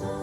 Não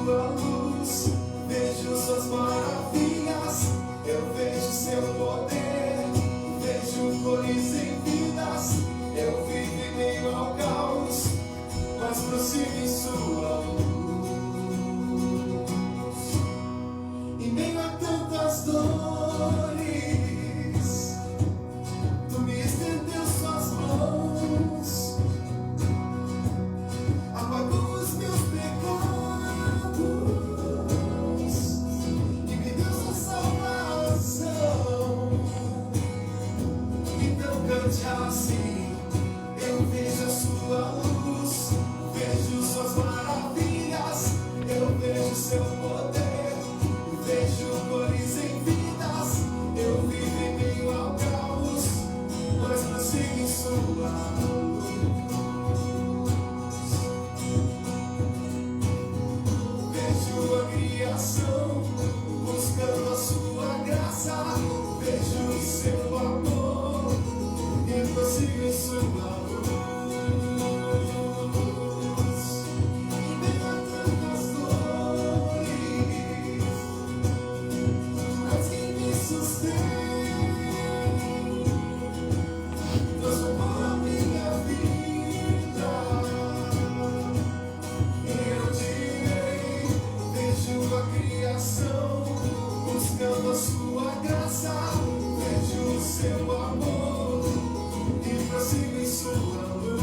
sua luz, vejo suas maravilhas, eu vejo seu poder, vejo cores em vidas, eu vivo em meio ao caos, mas prossigo em sua luz. Em meio a tantas dores, tu me estendeu suas mãos, apagou os meus pecados e me deu sua salvação. Então cante assim: eu vejo a sua luz, vejo suas maravilhas, eu vejo seu poder, vejo cores em vidas, eu vivo em meio ao caos, mas prossigo em sua luz. Vejo a criação buscando a sua graça, vejo o seu amor e prossigo em sua luz. Em meio a tantas dores, mas quem me sustém transformou a minha vida. E eu direi, vejo a criação buscando a sua graça, vejo o seu amor e prossigo em sua luz.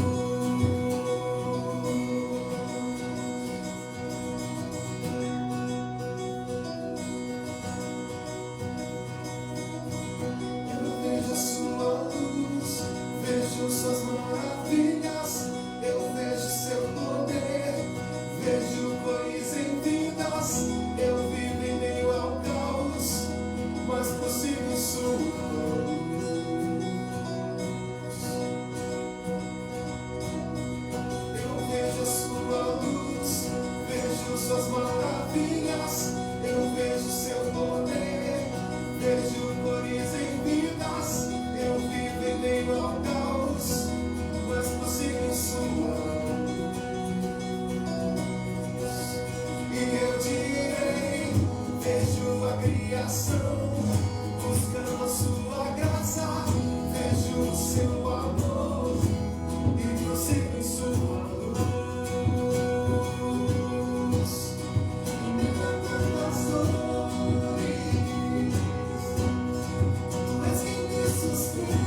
Eu vejo a sua luz, vejo suas maravilhas, eu vejo seu poder, vejo cores em vidas, eu vivo em meio ao caos, mas prossigo em sua luz. Eu vejo a sua luz, vejo suas maravilhas, eu vejo seu poder, vejo cores em vidas, eu vivo em meio ao caos, mas prossigo em sua luz. E eu direi, vejo a criação buscando a sua graça, vejo o seu amor e prossigo em sua luz. Em meio a tantas dores, tu és quem me sustém,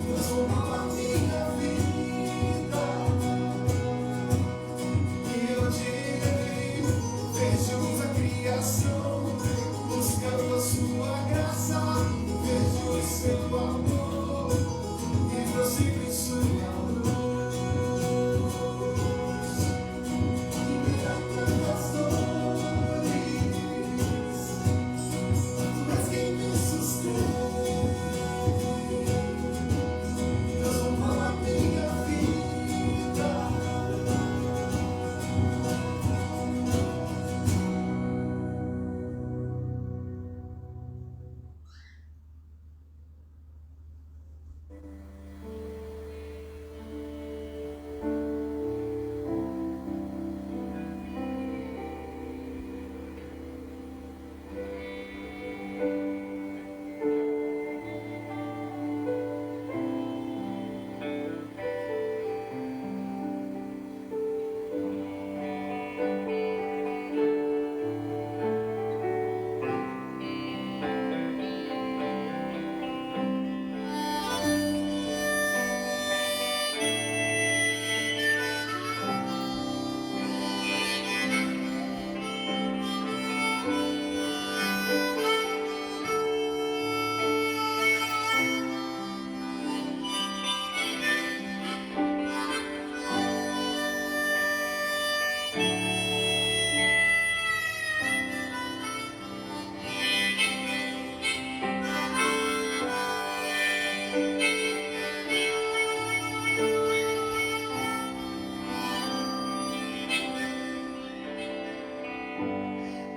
transformou a minha vida. E eu direi, vejo a criação buscando a sua graça, vejo o seu amor e prossigo em sua luz. Em meio a tantas dores, tu és quem me sustém, transformou a minha vida.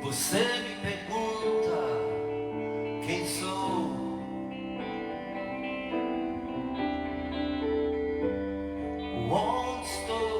Você me pergunta quem sou. Onde estou?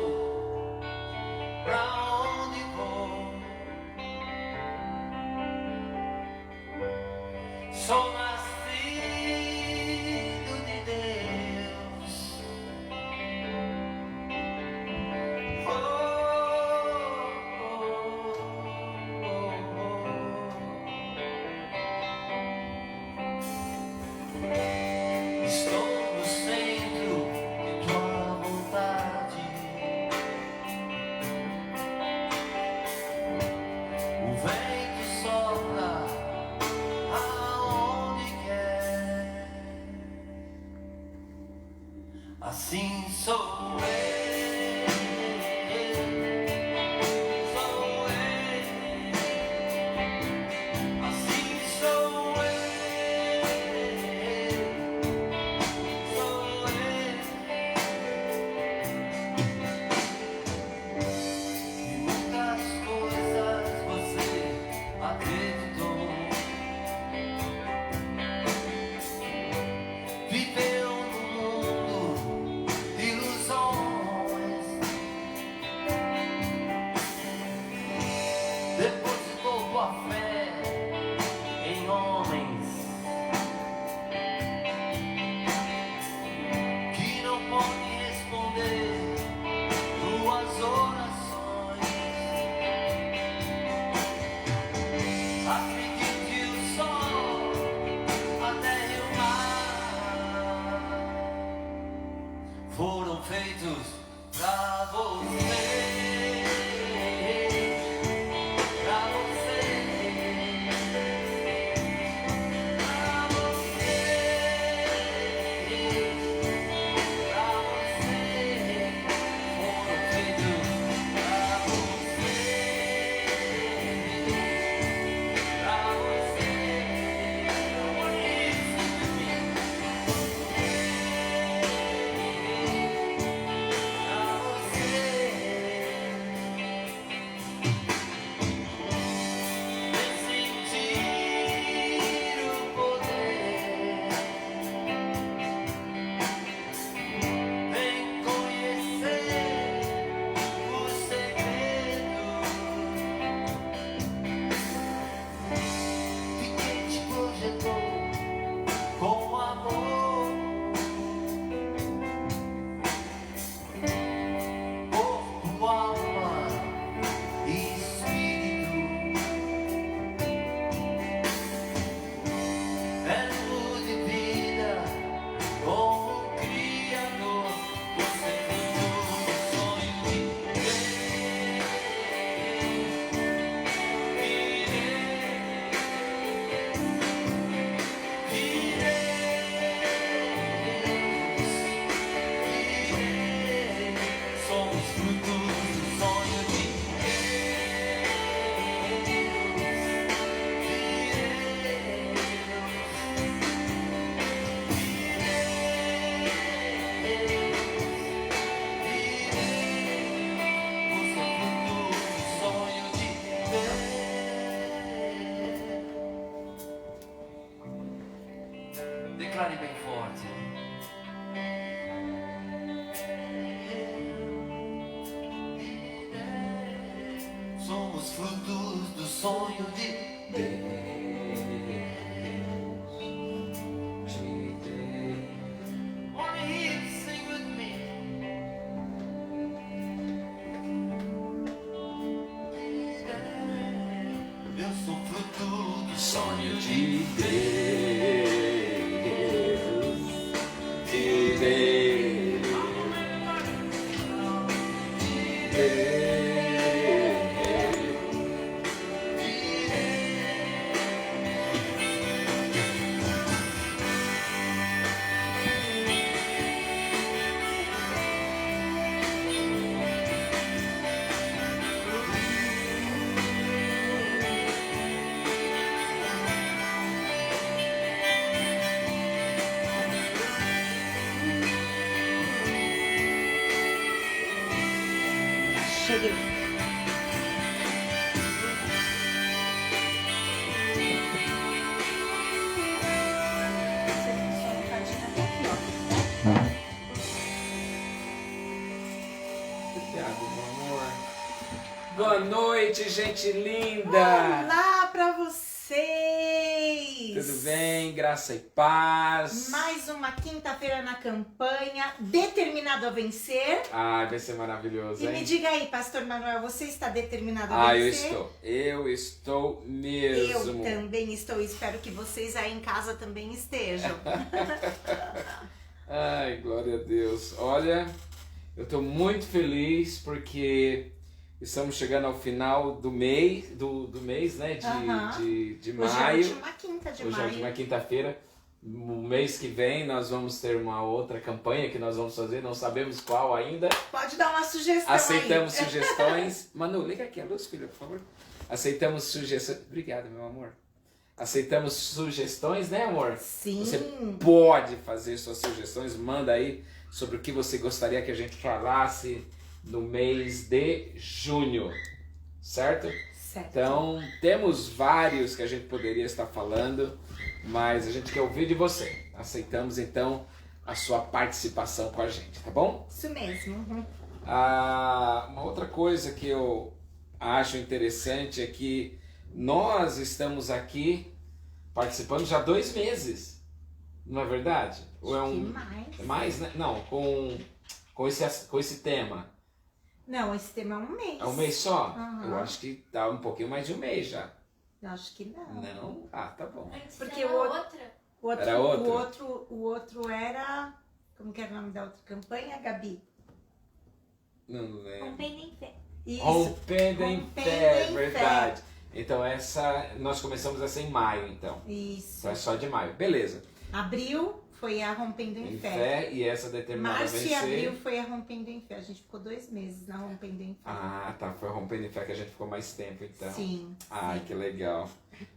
frutos do sonho de Deus. Wanna hear you sing with me. Eu sou fruto do sonho de Deus. De Deus. Cheguei. Obrigado, meu amor. Boa noite, gente linda! Olá pra vocês! Tudo bem? Graça e paz. Mais uma quinta-feira na campanha, determinado a vencer. Ai, vai ser maravilhoso, E hein? me diga aí, Pastor Manuel, você está determinado a vencer? Eu estou Eu mesmo. também estou, espero que vocês aí em casa também estejam. Ai, glória a Deus. Olha, eu estou muito feliz porque estamos chegando ao final do mês, do mês, né, de Hoje é a maio. última quinta de Hoje é a maio. última quinta-feira. No mês que vem nós vamos ter uma outra campanha que nós vamos fazer, não sabemos qual ainda. Pode dar uma sugestão Aceitamos aí. sugestões. Manu, liga aqui a luz, filha, por favor. Aceitamos sugestões. Obrigado, meu amor. Aceitamos sugestões, né, amor? Sim. Você pode fazer suas sugestões, manda aí sobre o que você gostaria que a gente falasse no mês de junho, certo? Certo. Então, temos vários que a gente poderia estar falando, mas a gente quer ouvir de você. Aceitamos, então, a sua participação com a gente, tá bom? Isso mesmo. Uma outra coisa que eu acho interessante é que nós estamos aqui participando já há 2 meses, não é verdade? Ou é Que um... mais? É mais, né? Não, com esse tema. Não, esse tema é um mês. É um mês só? Aham. Eu acho que tá um pouquinho mais de um mês já. Eu acho que não. Não? Ah, tá bom. Antes Porque era o outro- outra. Era outra? O outro era... Como que era o nome da outra campanha, Gabi? Não lembro. Rompendo em fé. Isso. Rompendo em Rompendo Fé, em verdade. Então nós começamos essa em maio, então. Isso. Então é só de maio. Beleza. Abril foi a Rompendo em Em Fé. fé e essa determinada a Março e vencer. abril foi a Rompendo em Fé. A gente ficou 2 meses na Rompendo em Fé. Ah, tá. Foi Rompendo em Fé que a gente ficou mais tempo, então. Sim. Ai, que legal.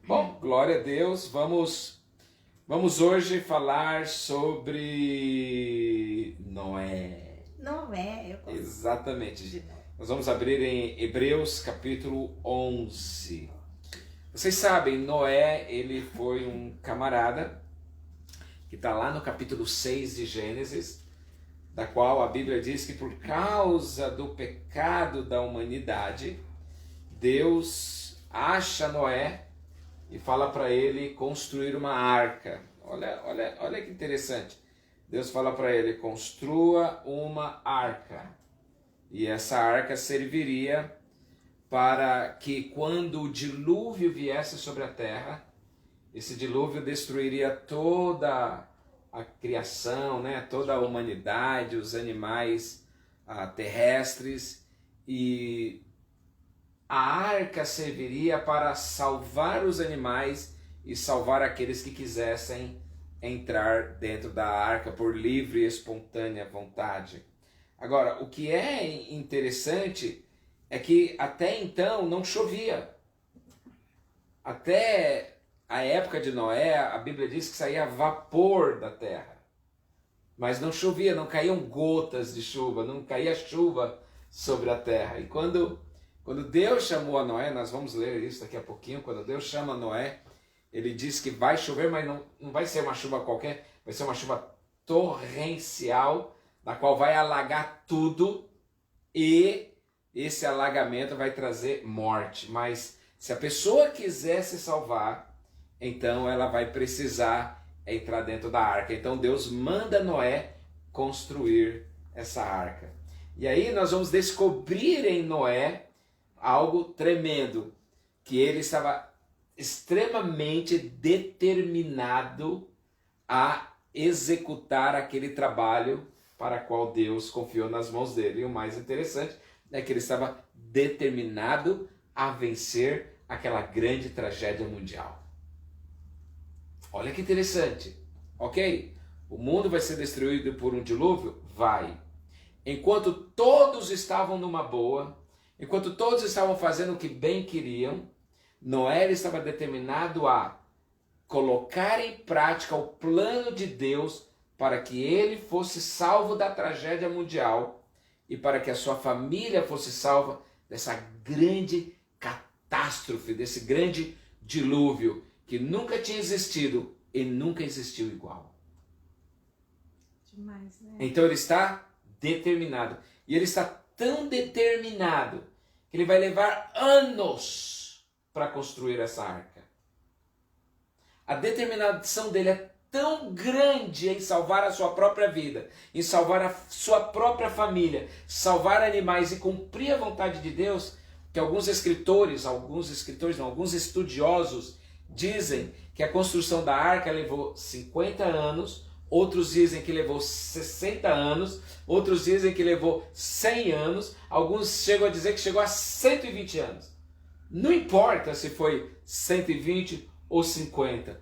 Bom, glória a Deus. Vamos hoje falar sobre Noé. Não é, eu gosto Exatamente. de Noé. Nós vamos abrir em Hebreus capítulo 11. Vocês sabem, Noé, ele foi um camarada que está lá no capítulo 6 de Gênesis, da qual a Bíblia diz que por causa do pecado da humanidade, Deus acha Noé e fala para ele construir uma arca. Olha que interessante. Deus fala para ele, construa uma arca. E essa arca serviria para que quando o dilúvio viesse sobre a terra, esse dilúvio destruiria toda a criação, né? Toda a humanidade, os animais terrestres, e a arca serviria para salvar os animais e salvar aqueles que quisessem entrar dentro da arca por livre e espontânea vontade. Agora, o que é interessante é que até então não chovia. Até a época de Noé, a Bíblia diz que saía vapor da terra. Mas não chovia, não caíam gotas de chuva, não caía chuva sobre a terra. E quando Deus chamou a Noé, nós vamos ler isso daqui a pouquinho, quando Deus chama Noé, ele diz que vai chover, mas não vai ser uma chuva qualquer, vai ser uma chuva torrencial, na qual vai alagar tudo, e esse alagamento vai trazer morte. Mas se a pessoa quiser se salvar, então ela vai precisar entrar dentro da arca. Então Deus manda Noé construir essa arca. E aí nós vamos descobrir em Noé algo tremendo, que ele estava extremamente determinado a executar aquele trabalho para o qual Deus confiou nas mãos dele. E o mais interessante é que ele estava determinado a vencer aquela grande tragédia mundial. Olha que interessante, ok? O mundo vai ser destruído por um dilúvio? Vai. Enquanto todos estavam numa boa, enquanto todos estavam fazendo o que bem queriam, Noé estava determinado a colocar em prática o plano de Deus para que ele fosse salvo da tragédia mundial e para que a sua família fosse salva dessa grande catástrofe, desse grande dilúvio que nunca tinha existido e nunca existiu igual. Demais, né? Então ele está determinado. E ele está tão determinado que ele vai levar anos para construir essa arca. A determinação dele é tão grande em salvar a sua própria vida, em salvar a sua própria família, salvar animais e cumprir a vontade de Deus, que alguns estudiosos dizem que a construção da arca levou 50 anos, outros dizem que levou 60 anos, outros dizem que levou 100 anos, alguns chegam a dizer que chegou a 120 anos. Não importa se foi 120 ou 50.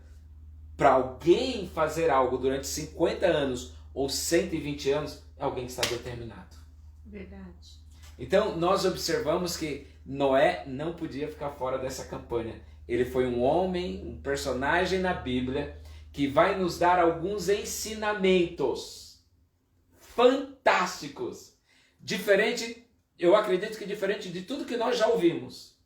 Para alguém fazer algo durante 50 anos ou 120 anos, é alguém que está determinado. Verdade. Então nós observamos que Noé não podia ficar fora dessa campanha. Ele foi um homem, um personagem na Bíblia que vai nos dar alguns ensinamentos fantásticos. Eu acredito que diferente de tudo que nós já ouvimos,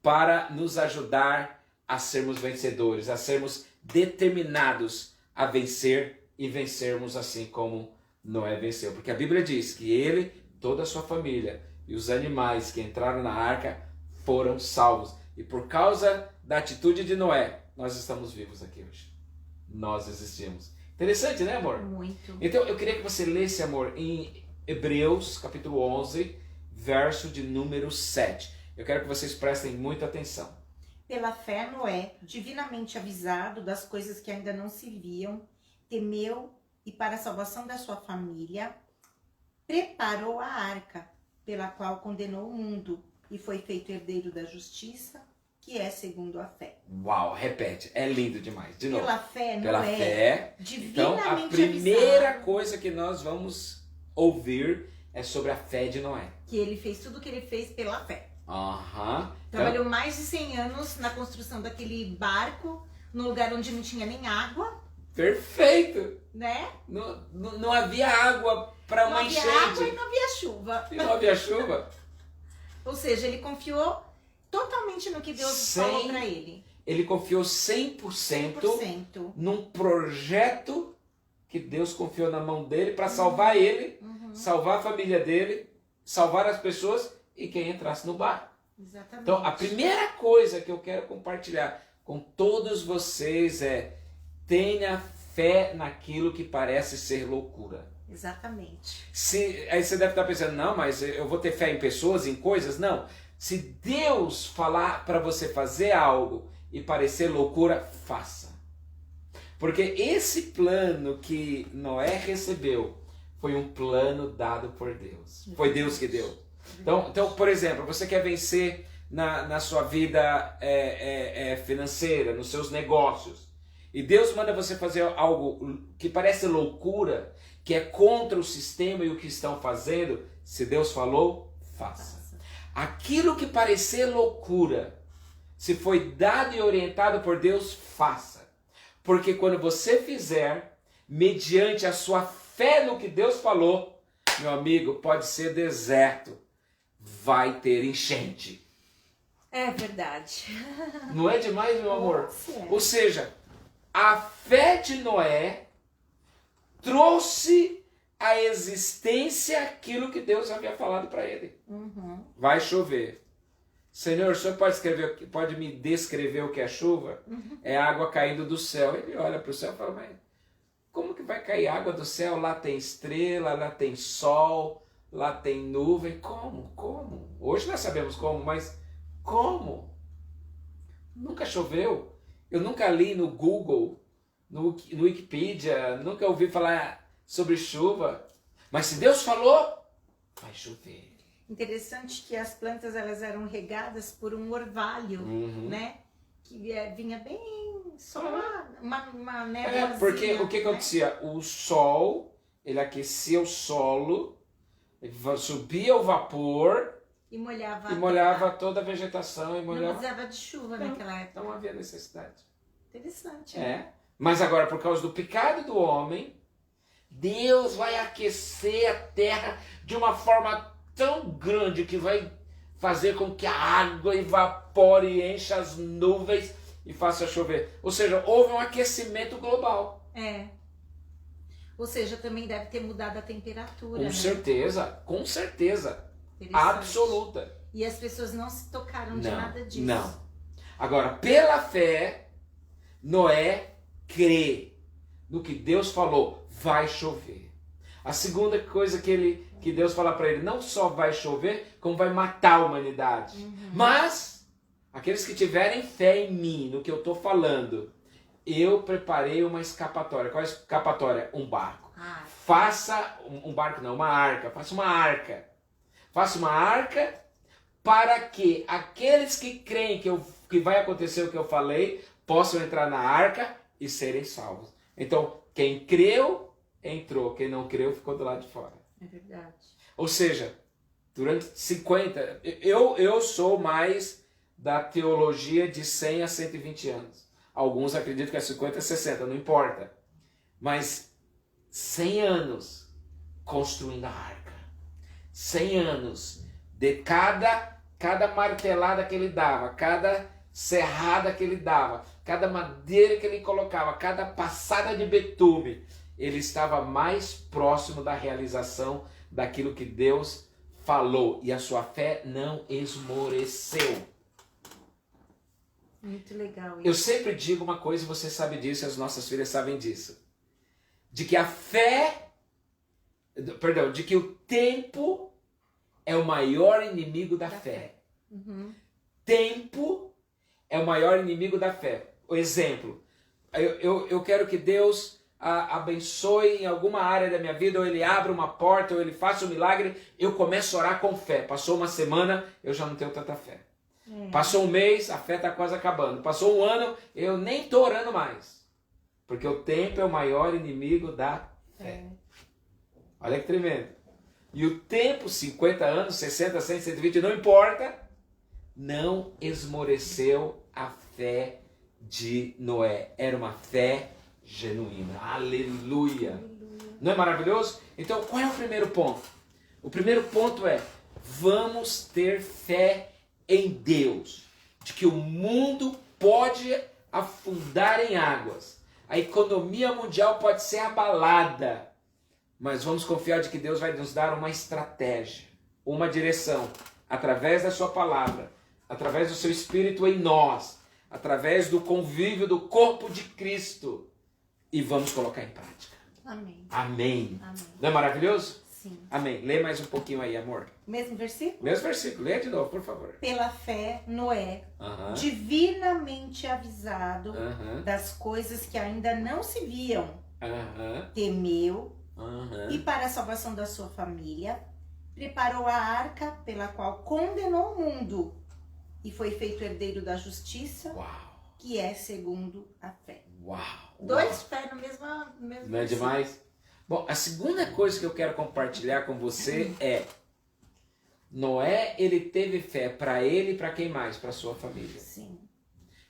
para nos ajudar a sermos vencedores, a sermos determinados a vencer e vencermos assim como Noé venceu. Porque a Bíblia diz que ele, toda a sua família e os animais que entraram na arca foram salvos. E por causa da atitude de Noé, nós estamos vivos aqui hoje. Nós existimos. Interessante, né, amor? Muito. Então eu queria que você lesse, amor, em Hebreus capítulo 11, verso de número 7. Eu quero que vocês prestem muita atenção. Pela fé, Noé, divinamente avisado das coisas que ainda não se viam, temeu e, para a salvação da sua família, preparou a arca, pela qual condenou o mundo e foi feito herdeiro da justiça, que é segundo a fé. Uau, repete, é lindo demais. De novo. Pela fé, Pela Noé, fé. Então, a divinamente primeira avisado coisa que nós vamos ouvir é sobre a fé de Noé. que ele fez tudo o que ele fez pela fé. Aham. Trabalhou mais de 100 anos na construção daquele barco, num lugar onde não tinha nem água, Perfeito. né? Não havia água para Não uma havia enchente. água e não havia chuva. E não havia chuva. Ou seja, ele confiou totalmente no que Deus falou para ele. Ele confiou 100% 100%. num projeto que Deus confiou na mão dele para salvar ele, salvar a família dele, salvar as pessoas e quem entrasse no barco. Exatamente. Então, a primeira coisa que eu quero compartilhar com todos vocês é: tenha fé naquilo que parece ser loucura. Exatamente. Aí você deve estar pensando, não, mas eu vou ter fé em pessoas, em coisas? Não. Se Deus falar para você fazer algo e parecer loucura, faça. Porque esse plano que Noé recebeu foi um plano dado por Deus. Foi Deus que deu. Então, por exemplo, você quer vencer na sua vida financeira, nos seus negócios, e Deus manda você fazer algo que parece loucura, que é contra o sistema e o que estão fazendo. Se Deus falou, faça. Aquilo que parecer loucura, se foi dado e orientado por Deus, faça. Porque quando você fizer, mediante a sua fé no que Deus falou, meu amigo, pode ser deserto, vai ter enchente. É verdade. Não é demais, meu amor? Nossa. Ou seja, a fé de Noé trouxe a existência aquilo que Deus havia falado para ele. Uhum. Vai chover. Senhor, o senhor pode me descrever o que é chuva? É água caindo do céu. Ele olha para o céu e fala, mas como que vai cair água do céu? Lá tem estrela, lá tem sol, lá tem nuvem. Como? Hoje nós sabemos como, mas como? Nunca choveu. Eu nunca li no Google, no Wikipedia, nunca ouvi falar sobre chuva. Mas se Deus falou, vai chover. Interessante que as plantas elas eram regadas por um orvalho, né? Que vinha bem só uma névoazinha. Porque o que acontecia? O sol, ele aquecia o solo, subia o vapor e molhava, toda a vegetação. E molhava... Não precisava de chuva naquela época. Não havia necessidade. Interessante, né? Mas agora, por causa do pecado do homem, Deus vai aquecer a terra de uma forma tão grande que vai fazer com que a água evapore e encha as nuvens e faça chover. Ou seja, houve um aquecimento global. Ou seja, também deve ter mudado a temperatura. Com certeza. Absoluta. E as pessoas não se tocaram de nada disso. Não. Agora, pela fé, Noé crê no que Deus falou, vai chover. A segunda coisa que Deus fala para ele, não só vai chover, como vai matar a humanidade. Mas, aqueles que tiverem fé em mim, no que eu estou falando, eu preparei uma escapatória. Qual é a escapatória? Um barco. Faça, um barco não, uma arca. Faça uma arca. Faça uma arca para que aqueles que creem que vai acontecer o que eu falei, possam entrar na arca e serem salvos. Então, quem creu, entrou. Quem não creu, ficou do lado de fora. É verdade. Ou seja, durante 50... Eu sou mais da teologia de 100 a 120 anos. Alguns acreditam que é 50 a 60, não importa. Mas 100 anos construindo a arca. 100 anos de cada martelada que ele dava, cada serrada que ele dava, cada madeira que ele colocava, cada passada de betume, ele estava mais próximo da realização daquilo que Deus falou. E a sua fé não esmoreceu. Muito legal isso. Eu sempre digo uma coisa, e você sabe disso, e as nossas filhas sabem disso. De que a fé... Perdão, de que o tempo é o maior inimigo da fé. Tempo é o maior inimigo da fé. O exemplo, eu quero que Deus abençoe em alguma área da minha vida, ou Ele abra uma porta, ou Ele faça um milagre, eu começo a orar com fé. Passou uma semana, eu já não tenho tanta fé. Passou um mês, a fé está quase acabando. Passou um ano, eu nem estou orando mais. Porque o tempo é o maior inimigo da fé. Olha que tremendo. E o tempo, 50 anos, 60, 100, 120, não importa, não esmoreceu a fé de Noé. Era uma fé genuína. Aleluia. Não é maravilhoso? Então, qual é o primeiro ponto? O primeiro ponto é, vamos ter fé em Deus. De que o mundo pode afundar em águas. A economia mundial pode ser abalada. Mas vamos confiar de que Deus vai nos dar uma estratégia, uma direção, através da sua palavra, através do seu Espírito em nós, através do convívio do corpo de Cristo. E vamos colocar em prática. Amém. Amém. Amém. Não é maravilhoso? Sim. Amém. Lê mais um pouquinho aí, amor. Mesmo versículo? Mesmo versículo. Lê de novo, por favor. Pela fé, Noé, divinamente avisado das coisas que ainda não se viam, temeu, e para a salvação da sua família, preparou a arca pela qual condenou o mundo e foi feito herdeiro da justiça, que é segundo a fé. Dois fé no mesmo Não é demais? Bom, a segunda coisa que eu quero compartilhar com você é Noé, ele teve fé para ele e para quem mais? Para sua família. Sim.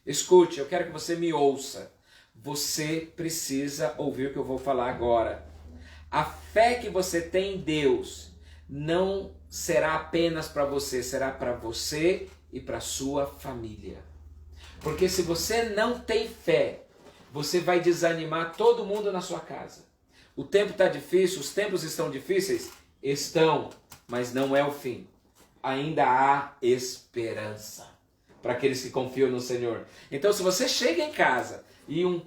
Escute, eu quero que você me ouça. Você precisa ouvir o que eu vou falar agora. A fé que você tem em Deus não será apenas para você, será para você e para sua família. Porque se você não tem fé, você vai desanimar todo mundo na sua casa. O tempo está difícil, os tempos estão difíceis? Estão, mas não é o fim. Ainda há esperança para aqueles que confiam no Senhor. Então, se você chega em casa e um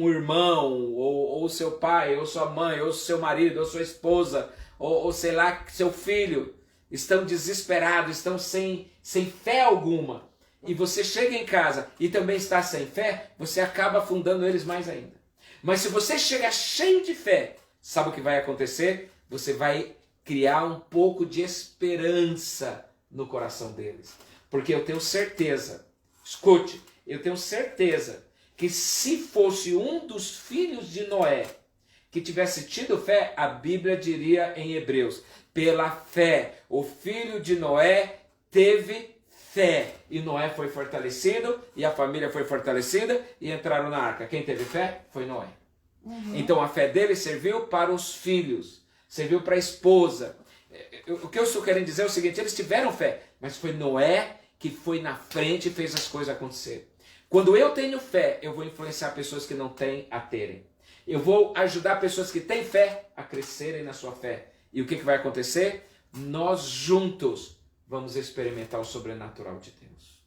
irmão, ou seu pai, ou sua mãe, ou seu marido, ou sua esposa, ou sei lá, seu filho, estão desesperados, estão sem fé alguma, e você chega em casa e também está sem fé, você acaba afundando eles mais ainda. Mas se você chega cheio de fé, sabe o que vai acontecer? Você vai criar um pouco de esperança no coração deles. Porque eu tenho certeza, escute, eu tenho certeza que se fosse um dos filhos de Noé que tivesse tido fé, a Bíblia diria em Hebreus, pela fé, o filho de Noé teve fé. E Noé foi fortalecido, e a família foi fortalecida, e entraram na arca. Quem teve fé foi Noé. Então a fé dele serviu para os filhos, serviu para a esposa. O que eu estou querendo dizer é o seguinte, eles tiveram fé, mas foi Noé que foi na frente e fez as coisas acontecerem. Quando eu tenho fé, eu vou influenciar pessoas que não têm a terem. Eu vou ajudar pessoas que têm fé a crescerem na sua fé. E o que vai acontecer? Nós juntos vamos experimentar o sobrenatural de Deus.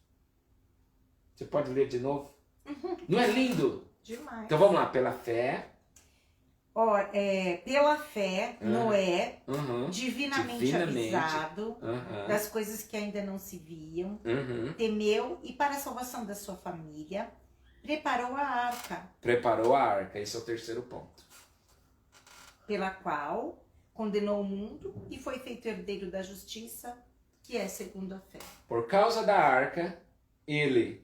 Você pode ler de novo? Não é lindo? Demais. Então vamos lá, pela fé. Pela fé, Noé, Uhum. divinamente avisado das coisas que ainda não se viam, temeu e para a salvação da sua família, preparou a arca. Preparou a arca, esse é o terceiro ponto. Pela qual condenou o mundo e foi feito herdeiro da justiça, que é segundo a fé. Por causa da arca, ele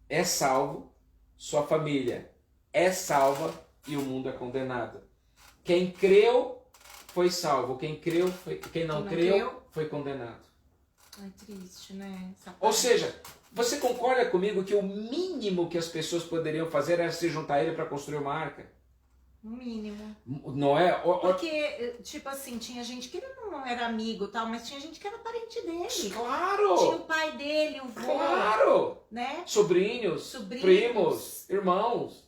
é salvo, sua família é salva e o mundo é condenado. Quem creu foi salvo, quem não creu foi condenado. Ai, triste, né? Ou seja, você concorda comigo que o mínimo que as pessoas poderiam fazer era se juntar a ele para construir uma arca? O mínimo. Não é? Porque, tipo assim, tinha gente que não era amigo e tal, mas tinha gente que era parente dele. Claro! Tinha o pai dele, o vô. Claro! Né? Sobrinhos, primos, irmãos.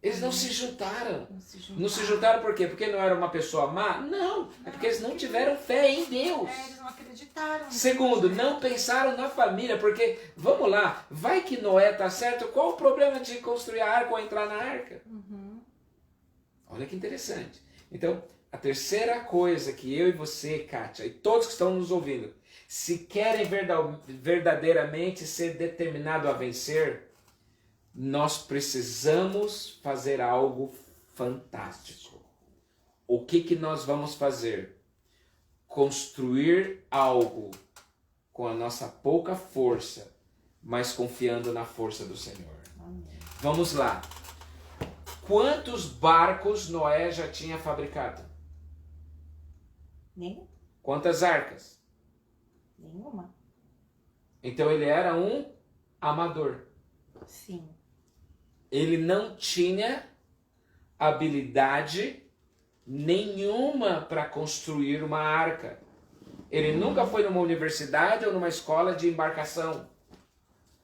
Eles não se juntaram. Não se juntaram por quê? Porque não era uma pessoa má? Não, é porque eles não tiveram fé em Deus. Eles não acreditaram. Segundo, não pensaram na família, porque, vamos lá, vai que Noé tá certo, qual o problema de construir a arca ou entrar na arca? Olha que interessante. Então, a terceira coisa que eu e você, Kátia, e todos que estão nos ouvindo, se querem verdadeiramente ser determinado a vencer, nós precisamos fazer algo fantástico. O que nós vamos fazer? Construir algo com a nossa pouca força, mas confiando na força do Senhor. Amém. Vamos lá. Quantos barcos Noé já tinha fabricado? Nenhum. Quantas arcas? Nenhuma. Então ele era um amador. Sim. Ele não tinha habilidade nenhuma para construir uma arca. Ele nunca foi numa universidade ou numa escola de embarcação.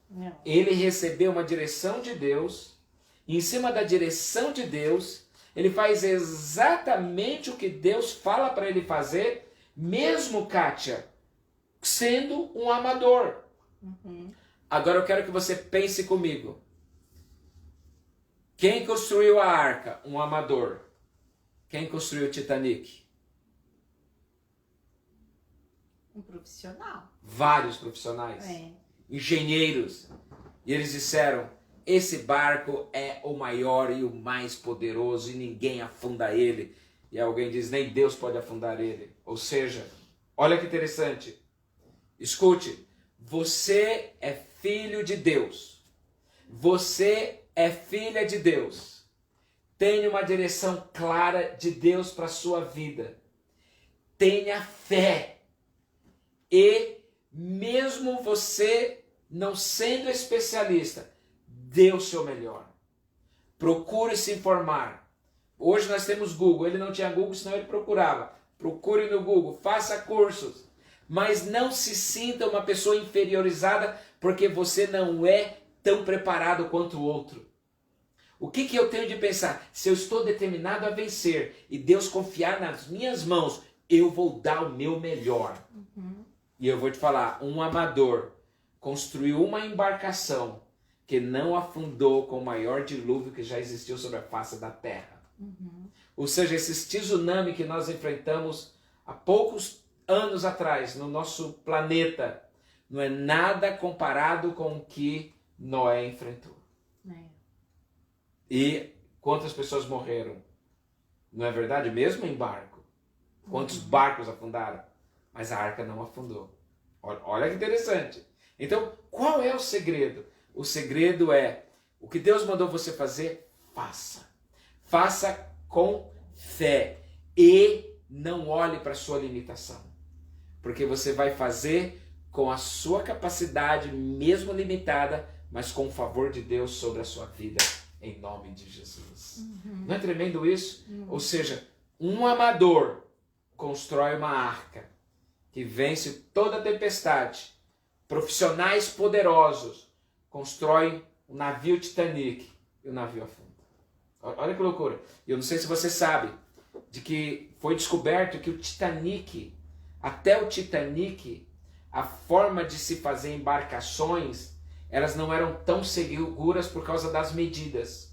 Não. Ele recebeu uma direção de Deus, e em cima da direção de Deus, ele faz exatamente o que Deus fala para ele fazer, mesmo, Kátia, sendo um amador. Agora eu quero que você pense comigo. Quem construiu a arca? Um amador. Quem construiu o Titanic? Um profissional. Vários profissionais. Engenheiros. E eles disseram, esse barco é o maior e o mais poderoso e ninguém afunda ele. E alguém diz, nem Deus pode afundar ele. Ou seja, olha que interessante. Escute, você é filho de Deus. Você é filha de Deus. Tenha uma direção clara de Deus para a sua vida. Tenha fé. E mesmo você não sendo especialista, dê o seu melhor. Procure se informar. Hoje nós temos Google. Ele não tinha Google, senão ele procurava. Procure no Google, faça cursos. Mas não se sinta uma pessoa inferiorizada porque você não é tão preparado quanto o outro. O que eu tenho de pensar? Se eu estou determinado a vencer e Deus confiar nas minhas mãos, eu vou dar o meu melhor. E eu vou te falar, um amador construiu uma embarcação que não afundou com o maior dilúvio que já existiu sobre a face da terra. Ou seja, esse tsunami que nós enfrentamos há poucos anos atrás no nosso planeta não é nada comparado com o que Noé enfrentou. E quantas pessoas morreram? Não é verdade? Mesmo em barco. Quantos barcos afundaram? Mas a arca não afundou. Olha que interessante. Então, qual é o segredo? O segredo é, o que Deus mandou você fazer, faça. Faça com fé. E não olhe para a sua limitação. Porque você vai fazer com a sua capacidade, mesmo limitada, mas com o favor de Deus sobre a sua vida, em nome de Jesus. Não é tremendo isso? Ou seja, um amador constrói uma arca que vence toda a tempestade. Profissionais poderosos constroem o navio Titanic e o navio afunda. Olha que loucura. Eu não sei se você sabe de que foi descoberto que o Titanic, até o Titanic, a forma de se fazer embarcações, elas não eram tão seguras por causa das medidas.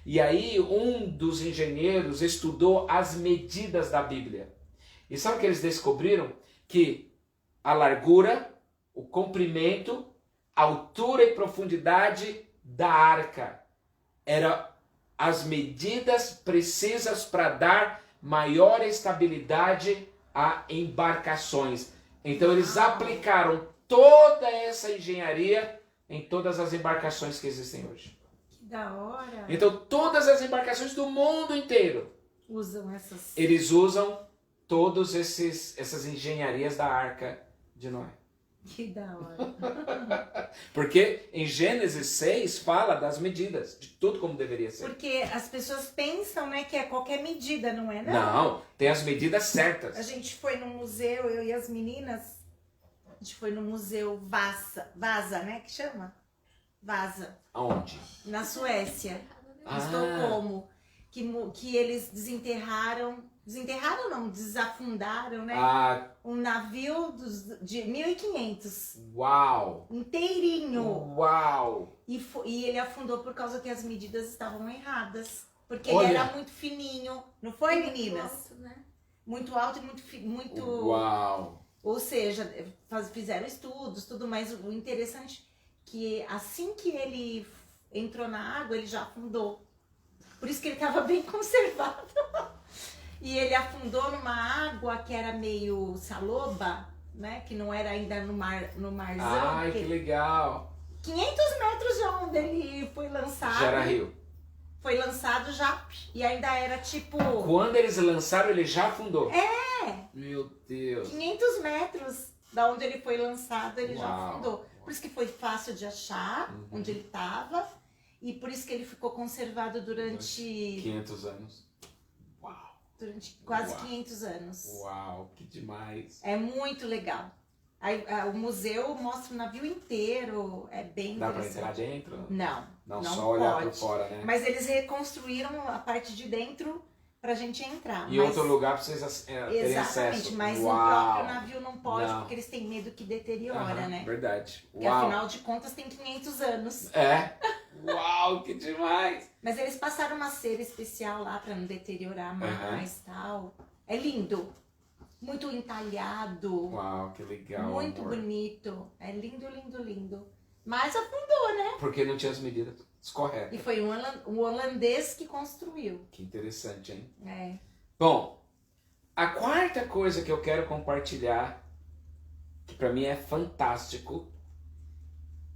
E aí um dos engenheiros estudou as medidas da Bíblia. E sabe o que eles descobriram? Que a largura, o comprimento, a altura e profundidade da arca eram as medidas precisas para dar maior estabilidade a embarcações. Então eles aplicaram toda essa engenharia em todas as embarcações que existem hoje. Que da hora. Então todas as embarcações do mundo inteiro Usam essas... eles usam todas essas engenharias da arca de Noé. Que da hora. Porque em Gênesis 6 fala das medidas, de tudo como deveria ser. Porque as pessoas pensam, né, que é qualquer medida, não é? Não, tem as medidas certas. A gente foi no museu, eu e as meninas, a gente foi no museu Vasa, né, que chama? Vasa. Aonde? Na Suécia, em Estocolmo, que eles desafundaram, né? Um navio de 1500. Uau! Inteirinho. Uau! E ele afundou por causa que as medidas estavam erradas. Porque Olha. ele era muito fininho. Não foi, meninas? Alto, né? Muito alto e muito... Uau! Ou seja, fizeram estudos, tudo, mas o interessante é que assim que ele entrou na água, ele já afundou. Por isso que ele estava bem conservado. E ele afundou numa água que era meio saloba, né? Que não era ainda no marzão. Ai, que legal! 500 metros de onde ele foi lançado. Já era rio. Foi lançado já. E ainda era tipo... Quando eles lançaram, ele já afundou. É! Meu Deus! 500 metros da onde ele foi lançado, ele já Uau. afundou. Por isso que foi fácil de achar onde ele estava. E por isso que ele ficou conservado durante 500 anos. Uau! durante quase Uau. 500 anos. Uau, que demais! É muito legal. Aí, o museu mostra o navio inteiro, é bem Dá pra interessante. entrar dentro? Não só olhar por pode. fora, né? Mas eles reconstruíram a parte de dentro pra gente entrar. E mas, outro lugar pra vocês terem exatamente, acesso. mas Uau. no próprio navio não pode, Não. porque eles têm medo que deteriora, Aham, né? Verdade. Porque Uau. afinal de contas tem 500 anos. É? Uau, que demais! Mas eles passaram uma cera especial lá pra não deteriorar mais tal. É lindo. Muito entalhado. Uau, que legal. Muito amor. bonito. É lindo, lindo, lindo. Mas afundou, né? Porque não tinha as medidas E corretas. foi um holandês que construiu. Que interessante, hein? É. Bom, a quarta coisa que eu quero compartilhar, que pra mim é fantástico,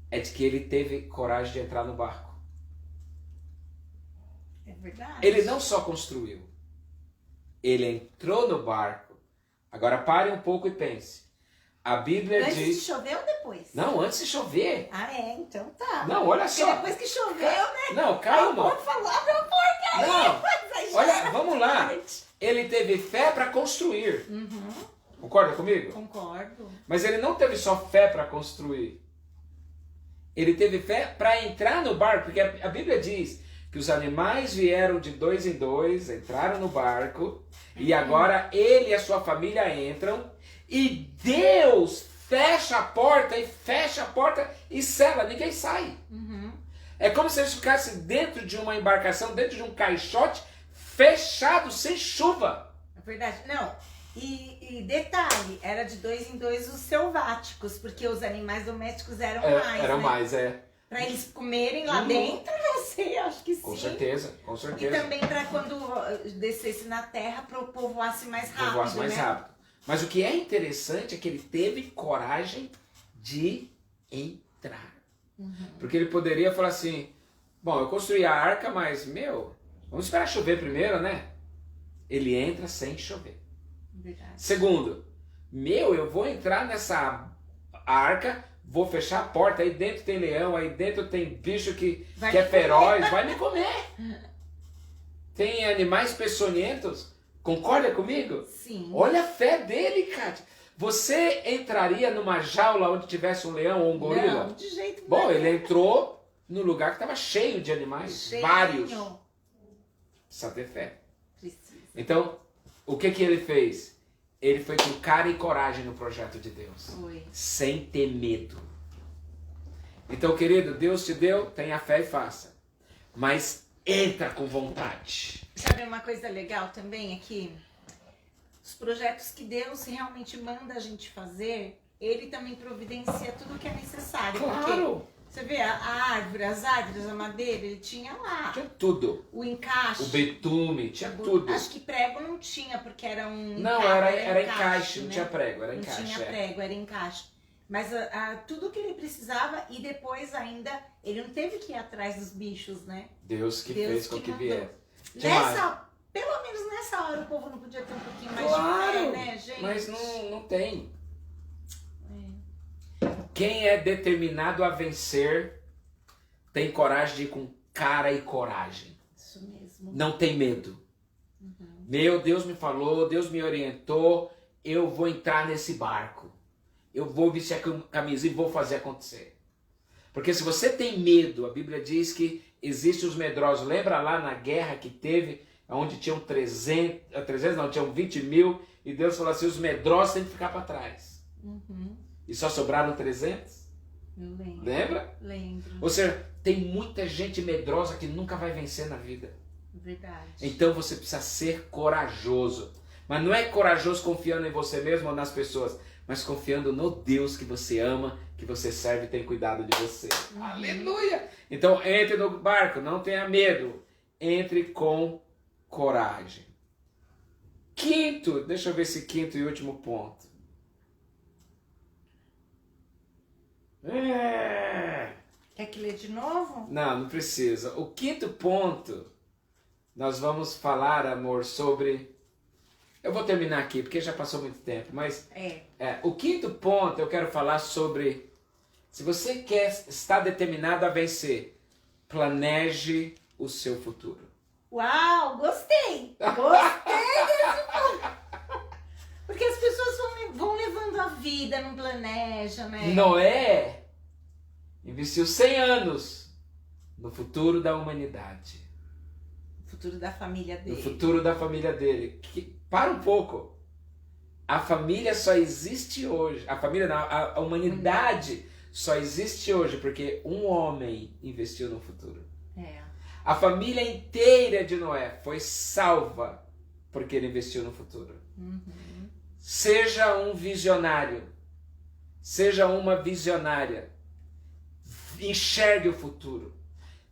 é de que ele teve coragem de entrar no barco. É verdade. Ele não só construiu, ele entrou no barco. Agora pare um pouco e pense. A Bíblia Antes de diz... chover ou depois? Não, antes de chover. Ah, é? Então tá. Não, olha Porque só. depois que choveu, né? Não, calma. Vamos falar pra porcaria. Não, Mas aí já olha, era vamos lá. tarde. Ele teve fé para construir. Uhum, Concorda comigo? concordo. Mas ele não teve só fé para construir. Ele teve fé para entrar no barco, porque a Bíblia diz que os animais vieram de 2 em 2, entraram no barco, e agora ele e a sua família entram, e Deus fecha a porta e sela, ninguém sai. Uhum. É como se eles ficassem dentro de uma embarcação, dentro de um caixote, fechado, sem chuva. É verdade. Não. E detalhe, era de 2 em 2 os selváticos, porque os animais domésticos eram mais, Eram né? mais, é. Para eles comerem lá dentro, não sei, acho que sim. Com certeza, com E certeza. também para quando descesse na terra, povoasse mais rápido, Povoasse mais né? rápido. Mas o que é interessante é que ele teve coragem de entrar. Porque ele poderia falar assim, bom, eu construí a arca, mas, vamos esperar chover primeiro, né? Ele entra sem chover. Verdade. Segundo, eu vou entrar nessa arca, vou fechar a porta, aí dentro tem leão, aí dentro tem bicho que Vai é me feroz, vai me comer. Tem animais peçonhentos, concorda comigo? Sim. Olha a fé dele, Kátia. Você entraria numa jaula onde tivesse um leão ou um gorila? Não, de jeito Bom, nenhum. ele entrou no lugar que estava cheio de animais, Cheinho. vários. Precisa ter fé. Precisa. Então, o que ele fez? Ele foi com cara e coragem no projeto de Deus. Foi. Sem ter medo. Então, querido, Deus te deu, tenha fé e faça. Mas entra com vontade. Sabe uma coisa legal também aqui? Os projetos que Deus realmente manda a gente fazer, Ele também providencia tudo o que é necessário. Porque Claro! você vê a árvore, as árvores, a madeira, Ele tinha lá. Tinha tudo. O encaixe. O betume, tinha tudo. Acho que prego não tinha, porque era um... Não, era encaixe, não né? tinha prego, era Não encaixe. tinha prego, era encaixe. Mas tudo que ele precisava e depois ainda, ele não teve que ir atrás dos bichos, né? Deus que Deus fez com que que mandou. vier. Demais. Pelo menos nessa hora o povo não podia ter um pouquinho mais Claro, de fé, né, gente? mas não tem. É. Quem é determinado a vencer tem coragem de ir com cara e coragem. Isso mesmo. Não tem medo. Deus me falou, Deus me orientou, eu vou entrar nesse barco. Eu vou vestir a camisa e vou fazer acontecer. Porque se você tem medo, a Bíblia diz que existem os medrosos. Lembra lá na guerra que teve, onde tinham 20 mil, e Deus falou assim, os medrosos têm que ficar para trás. E só sobraram 300? Eu lembro. Lembra? Lembro. Ou seja, tem muita gente medrosa que nunca vai vencer na vida. Verdade. Então você precisa ser corajoso. Mas não é corajoso confiando em você mesmo ou nas pessoas, mas confiando no Deus que você ama, que você serve e tem cuidado de você. Aleluia! Então entre no barco, não tenha medo. Entre com coragem. Quinto, deixa eu ver esse quinto e último ponto. Quer que lê de novo? Não precisa. O quinto ponto, nós vamos falar, amor, sobre... Eu vou terminar aqui, porque já passou muito tempo, mas... o quinto ponto, eu quero falar sobre... Se você está determinado a vencer, planeje o seu futuro. Uau, gostei! Gostei desse ponto! Porque as pessoas vão levando a vida, não planejam, né? Noé investiu 100 anos no futuro da humanidade. O futuro da família No dele. futuro da família dele. Para um pouco. A família só existe hoje. A família não, a humanidade só existe hoje porque um homem investiu no futuro. A família inteira de Noé foi salva porque ele investiu no futuro. Seja um visionário. Seja uma visionária. Enxergue o futuro.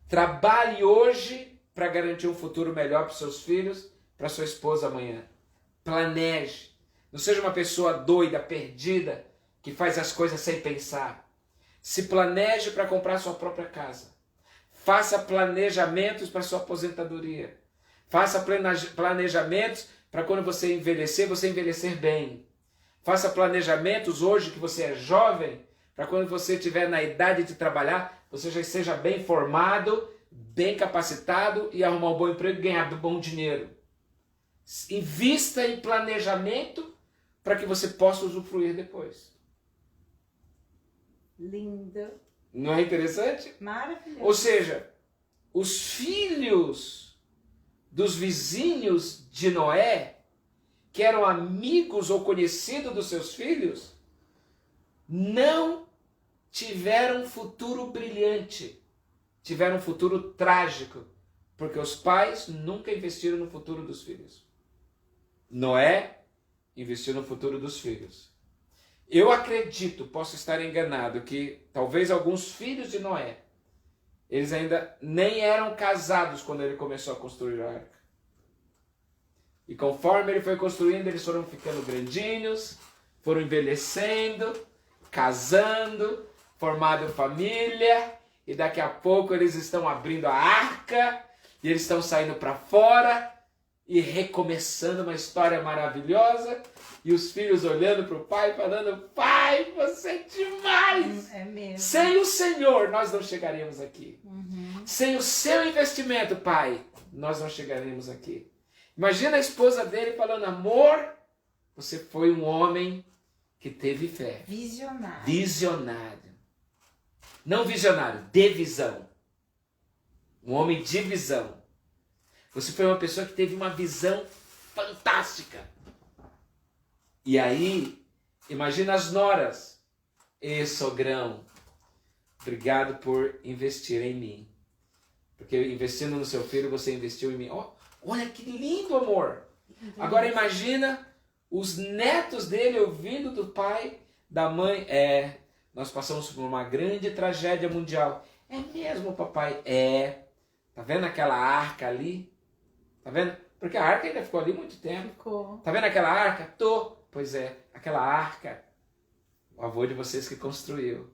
Trabalhe hoje para garantir um futuro melhor para os seus filhos, para sua esposa amanhã. Planeje. Não seja uma pessoa doida, perdida, que faz as coisas sem pensar. Se planeje para comprar sua própria casa. Faça planejamentos para sua aposentadoria. Faça planejamentos para quando você envelhecer bem. Faça planejamentos hoje que você é jovem, para quando você estiver na idade de trabalhar, você já seja bem formado, bem capacitado e arrumar um bom emprego e ganhar bom dinheiro. Invista em planejamento para que você possa usufruir depois. Lindo. Não é interessante? Maravilhoso. Ou seja, os filhos dos vizinhos de Noé, que eram amigos ou conhecidos dos seus filhos, não tiveram um futuro brilhante, tiveram um futuro trágico, porque os pais nunca investiram no futuro dos filhos. Noé investiu no futuro dos filhos. Eu acredito, posso estar enganado, que talvez alguns filhos de Noé, eles ainda nem eram casados quando ele começou a construir a arca. E conforme ele foi construindo, eles foram ficando grandinhos, foram envelhecendo, casando, formando família, e daqui a pouco eles estão abrindo a arca, e eles estão saindo para fora, e recomeçando uma história maravilhosa, e os filhos olhando para o pai, falando, pai, você é demais! É mesmo. Sem o Senhor, nós não chegaremos aqui. Sem o seu investimento, pai, nós não chegaremos aqui. Imagina a esposa dele falando, amor, você foi um homem que teve fé. Visionário. Visionário. Não visionário, de visão. Um homem de visão. Você foi uma pessoa que teve uma visão fantástica. E aí, imagina as noras. Ei, sogrão, obrigado por investir em mim. Porque investindo no seu filho, você investiu em mim. Oh, olha que lindo, amor. Agora imagina os netos dele ouvindo do pai, da mãe. Nós passamos por uma grande tragédia mundial. É mesmo, papai? Tá vendo aquela arca ali? Tá vendo? Porque a arca ainda ficou ali muito tempo. Ficou. Tá vendo aquela arca? Pois é, aquela arca, o avô de vocês que construiu.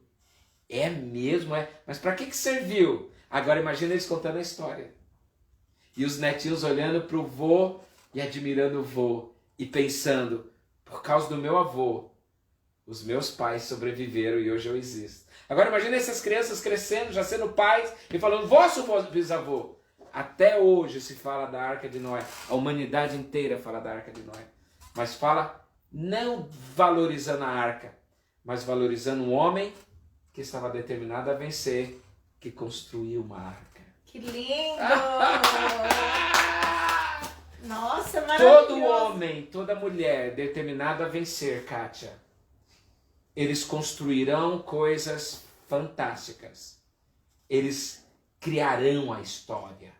É mesmo, Mas para que serviu? Agora imagina eles contando a história. E os netinhos olhando para o vô e admirando o vô. E pensando, por causa do meu avô, os meus pais sobreviveram e hoje eu existo. Agora imagina essas crianças crescendo, já sendo pais e falando, vosso bisavô. Até hoje se fala da Arca de Noé. A humanidade inteira fala da Arca de Noé. Mas fala não valorizando a arca, mas valorizando um homem que estava determinado a vencer, que construiu uma arca. Que lindo! Nossa, maravilhoso! Todo homem, toda mulher determinado a vencer, Kátia, eles construirão coisas fantásticas. Eles criarão a história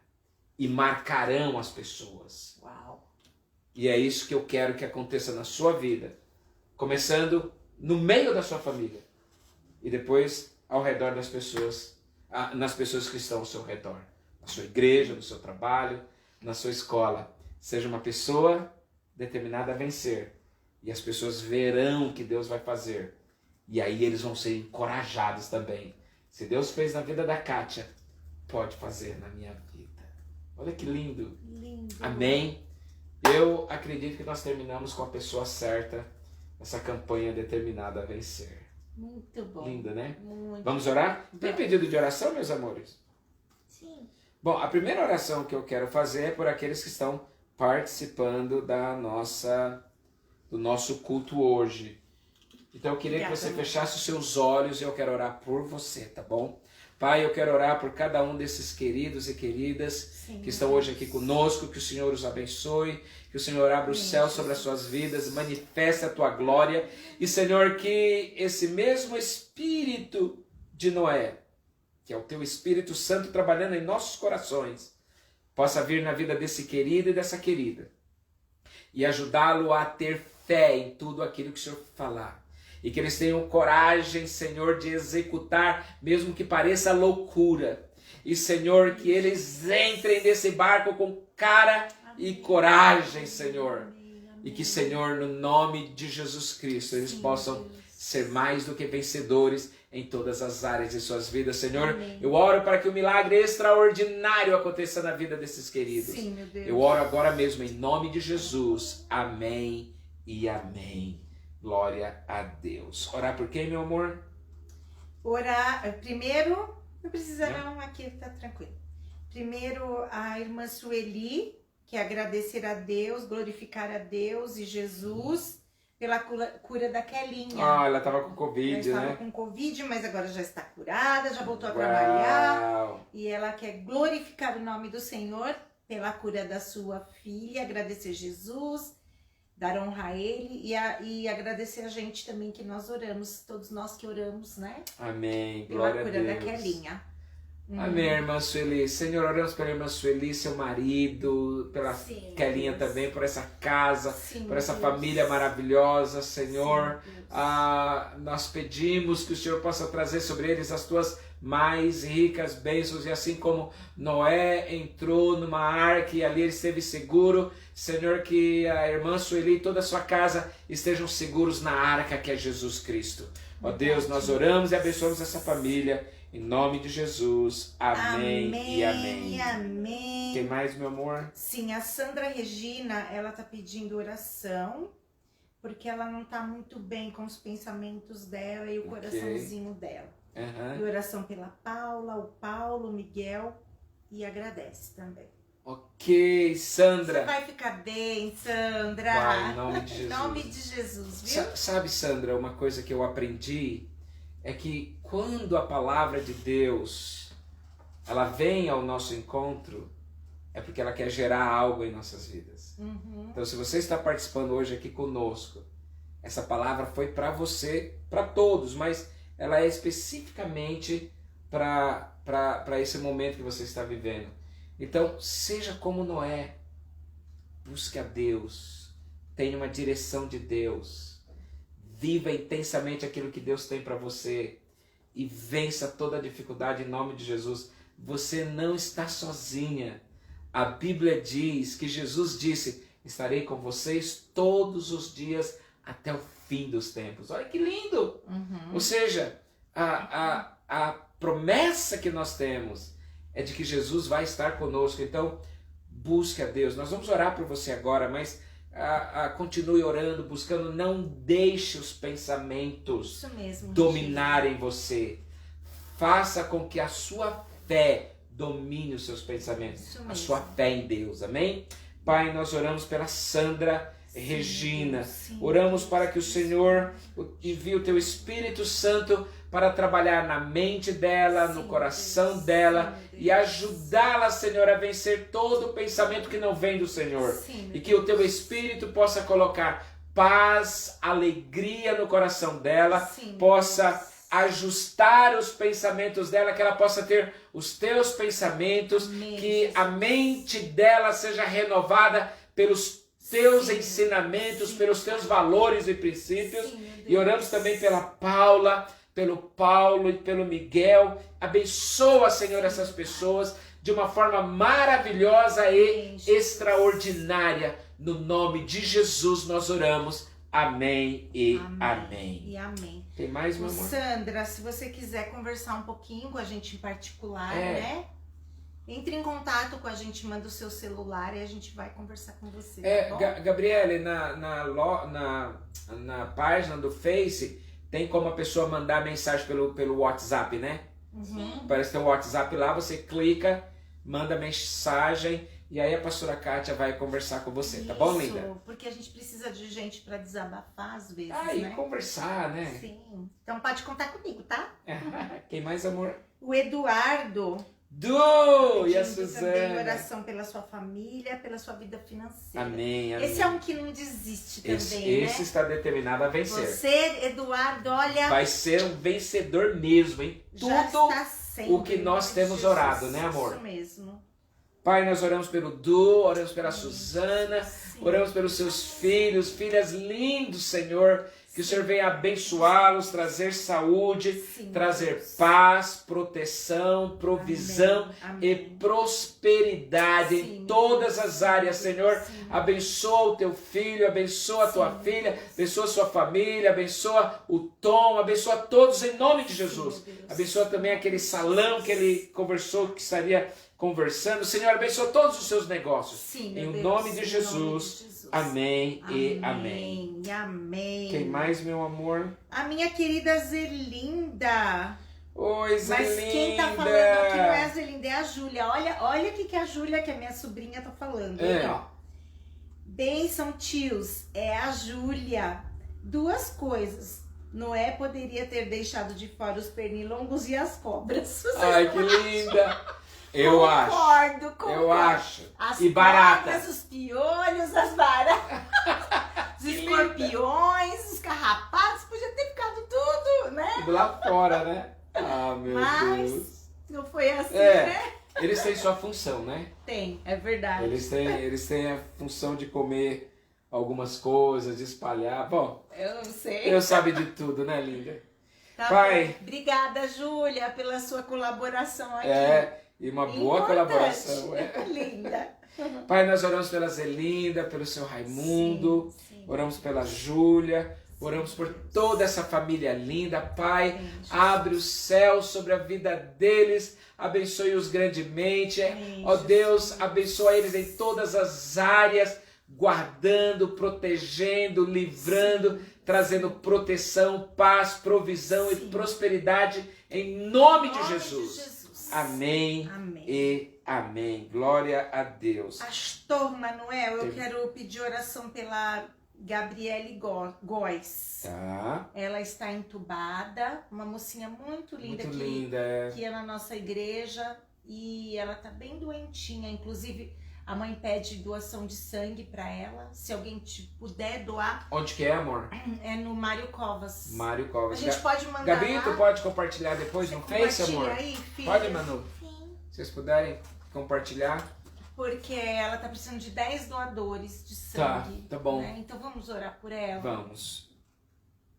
e marcarão as pessoas. Uau! E é isso que eu quero que aconteça na sua vida. Começando no meio da sua família. E depois ao redor das pessoas, nas pessoas que estão ao seu redor. Na sua igreja, no seu trabalho, na sua escola. Seja uma pessoa determinada a vencer. E as pessoas verão o que Deus vai fazer. E aí eles vão ser encorajados também. Se Deus fez na vida da Kátia, pode fazer na minha vida. Olha que lindo. Lindo. Amém. Eu acredito que nós terminamos com a pessoa certa, essa campanha determinada a vencer. Muito bom. Linda, né? Muito. Vamos orar? Tem pedido de oração, meus amores? Sim. Bom, a primeira oração que eu quero fazer é por aqueles que estão participando do nosso culto hoje. Então eu queria que você fechasse os seus olhos e eu quero orar por você, tá bom? Pai, eu quero orar por cada um desses queridos e queridas que estão hoje aqui conosco, que o Senhor os abençoe, que o Senhor abra o céu sobre as suas vidas, manifeste a tua glória. E, Senhor, que esse mesmo Espírito de Noé, que é o teu Espírito Santo trabalhando em nossos corações, possa vir na vida desse querido e dessa querida e ajudá-lo a ter fé em tudo aquilo que o Senhor falar. E que eles tenham coragem, Senhor, de executar, mesmo que pareça loucura. E, Senhor, que eles entrem nesse barco com cara e coragem, Senhor. E que, Senhor, no nome de Jesus Cristo, eles possam ser mais do que vencedores em todas as áreas de suas vidas. Senhor, eu oro para que um milagre extraordinário aconteça na vida desses queridos. Sim, meu Deus. Eu oro agora mesmo em nome de Jesus. Amém e amém. Glória a Deus. Orar por quem, meu amor? Orar, primeiro, não precisa não, aqui tá tranquilo. Primeiro, a irmã Sueli, que é agradecer a Deus, glorificar a Deus e Jesus pela cura da Kelinha. Ah, ela tava com Ela Covid, estava né? com Covid, mas agora já está curada, já voltou a trabalhar. Uau. E ela quer glorificar o nome do Senhor pela cura da sua filha, agradecer Jesus, dar honra a Ele e agradecer a gente também que nós oramos, todos nós que oramos, né? Amém. Pela Glória a cura da Deus. Kelinha. Amém, irmã Sueli. Senhor, oramos pela irmã Sueli, seu marido, pela Sim, Kelinha Deus. também, por essa casa, Sim, por essa Deus. família maravilhosa, Senhor. Sim, Deus. Nós pedimos que o Senhor possa trazer sobre eles as tuas mais ricas bênçãos, e assim como Noé entrou numa arca e ali ele esteve seguro, Senhor, que a irmã Sueli e toda a sua casa estejam seguros na arca que é Jesus Cristo. Ó Deus, nós oramos e abençoamos essa família, em nome de Jesus. Amém, e amém. Amém. Tem mais, meu amor? Sim, a Sandra Regina, ela tá pedindo oração, porque ela não tá muito bem com os pensamentos dela e o coraçãozinho dela. Aham. E oração pela Paula, o Paulo, o Miguel, e agradece também. Ok, Você Sandra. vai ficar bem, Sandra. Vai, em nome de Em Jesus. nome de Jesus, viu? Sabe, Sandra, uma coisa que eu aprendi é que quando a palavra de Deus ela vem ao nosso encontro, é porque ela quer gerar algo em nossas vidas. Uhum. Então, se você está participando hoje aqui conosco, essa palavra foi para você, para todos, mas ela é especificamente para esse momento que você está vivendo. Então, seja como Noé, busque a Deus, tenha uma direção de Deus, viva intensamente aquilo que Deus tem para você e vença toda a dificuldade em nome de Jesus. Você não está sozinha. A Bíblia diz que Jesus disse: estarei com vocês todos os dias até o fim dos tempos. Olha que lindo! Uhum. Ou seja, a promessa que nós temos é de que Jesus vai estar conosco. Então, busque a Deus. Nós vamos orar por você agora, mas continue orando, buscando. Não deixe os pensamentos Isso mesmo. dominarem você. Faça com que a sua fé domine os seus pensamentos. Isso A mesmo. sua fé em Deus. Amém? Pai, nós oramos pela Sandra Regina. Sim, Oramos Deus. para que o Senhor envie o teu Espírito Santo para trabalhar na mente dela, no Sim, coração Deus. dela Sim, e Deus. ajudá-la, Senhor, a vencer todo o pensamento que não vem do Senhor. Sim, E que o teu Espírito possa colocar paz, alegria no coração dela, Sim, possa Deus. ajustar os pensamentos dela, que ela possa ter os teus pensamentos, Amém, que Jesus. a mente dela seja renovada pelos teus Sim, ensinamentos, sim. pelos teus valores e princípios. Sim, meu Deus. E oramos também pela Paula, pelo Paulo e pelo Miguel. Abençoa, Senhor, essas pessoas de uma forma maravilhosa e Amém, Jesus. extraordinária. No nome de Jesus nós oramos. Amém e amém. E amém. Tem mais, meu Ô, amor? Sandra, se você quiser conversar um pouquinho com a gente em particular, É. né? Entre em contato com a gente, manda o seu celular e a gente vai conversar com você. É, tá bom? Gabriele, na página do Face, tem como a pessoa mandar mensagem pelo WhatsApp, né? Uhum. Parece que tem um WhatsApp lá, você clica, manda mensagem e aí a pastora Kátia vai conversar com você, tá bom, Isso, linda? porque a gente precisa de gente pra desabafar às vezes, E né? conversar, né? Sim. Então pode contar comigo, tá? Quem mais, amor? O Eduardo Du e a pedindo também Suzana. oração pela sua família, pela sua vida financeira. Amém, amém. Esse é um que não desiste também, Esse né? está determinado a vencer. Você, Eduardo, olha, Vai ser um vencedor mesmo em já tudo. está sendo, o que em nós nome de temos Jesus. orado, né, amor? Isso mesmo. Pai, nós oramos pelo Du, oramos pela Suzana, Sim. oramos pelos seus filhos, filhas lindos, Senhor. Que o Senhor venha abençoá-los, trazer saúde, Sim, trazer Deus. paz, proteção, provisão Amém, e amém. prosperidade Sim, em todas Deus. as áreas, Senhor. Sim. Abençoa o teu filho, abençoa a tua Sim, filha, Deus. abençoa a sua família, abençoa o Tom, abençoa todos em nome de Jesus. Sim, Deus. Abençoa também aquele salão que ele conversou, que estaria conversando. Senhor, abençoa todos os seus negócios. Sim, meu Em Deus, nome de em Jesus. nome de Jesus. Amém e amém. Amém. Amém. Quem mais, meu amor? A minha querida Zelinda. Oi, Zelinda. Mas quem tá falando aqui não é a Zelinda, é a Júlia. Olha o que a Júlia, que é minha sobrinha, tá falando. É. Hein, ó. Bênção, tios. É a Júlia. duas coisas. Noé poderia ter deixado de fora os pernilongos e as cobras. Ai, que linda! Eu acho. Concordo. Eu acho. As E barata. cobras, os piolhos, as baratas, os Que escorpiões, os carrapatos, podia ter ficado tudo, né? Tudo lá fora, né? Ah, meu Mas Deus. não foi assim, É. né? Eles têm sua função, né? Tem, é verdade. Eles têm a função de comer algumas coisas, de espalhar. Bom, Eu não sei. Deus sabe de tudo, né, linda? Tá Pai. bom. Obrigada, Júlia, pela sua colaboração aqui. E uma boa Importante. colaboração. Linda. Pai, nós oramos pela Zelinda, pelo seu Raimundo, Sim, sim. oramos pela Júlia, oramos por toda essa família linda. Pai, Amém, Jesus. abre o céu sobre a vida deles, abençoe-os grandemente. Amém, Ó Jesus. Deus, abençoa eles em todas as áreas, guardando, protegendo, livrando, trazendo proteção, paz, provisão e Sim. prosperidade em nome de Em nome Jesus. Amém. Amém. E amém. Glória a Deus. Pastor Manuel, eu Tem- quero pedir oração pela Gabriele Góes. Tá. Ela está entubada, uma mocinha muito linda Muito que, linda. É. que é na nossa igreja e ela tá bem doentinha. Inclusive, a mãe pede doação de sangue para ela. Se alguém puder doar, Onde que é, amor? é no Mário Covas. Mário A Covas. gente pode mandar Gabi, lá. tu pode compartilhar depois no Face, Compartilha amor? aí, filha. Pode, Manu? Sim. Se vocês puderem compartilhar. Porque ela tá precisando de 10 doadores de Tá, sangue. tá bom. Né? Então vamos orar por ela. Vamos.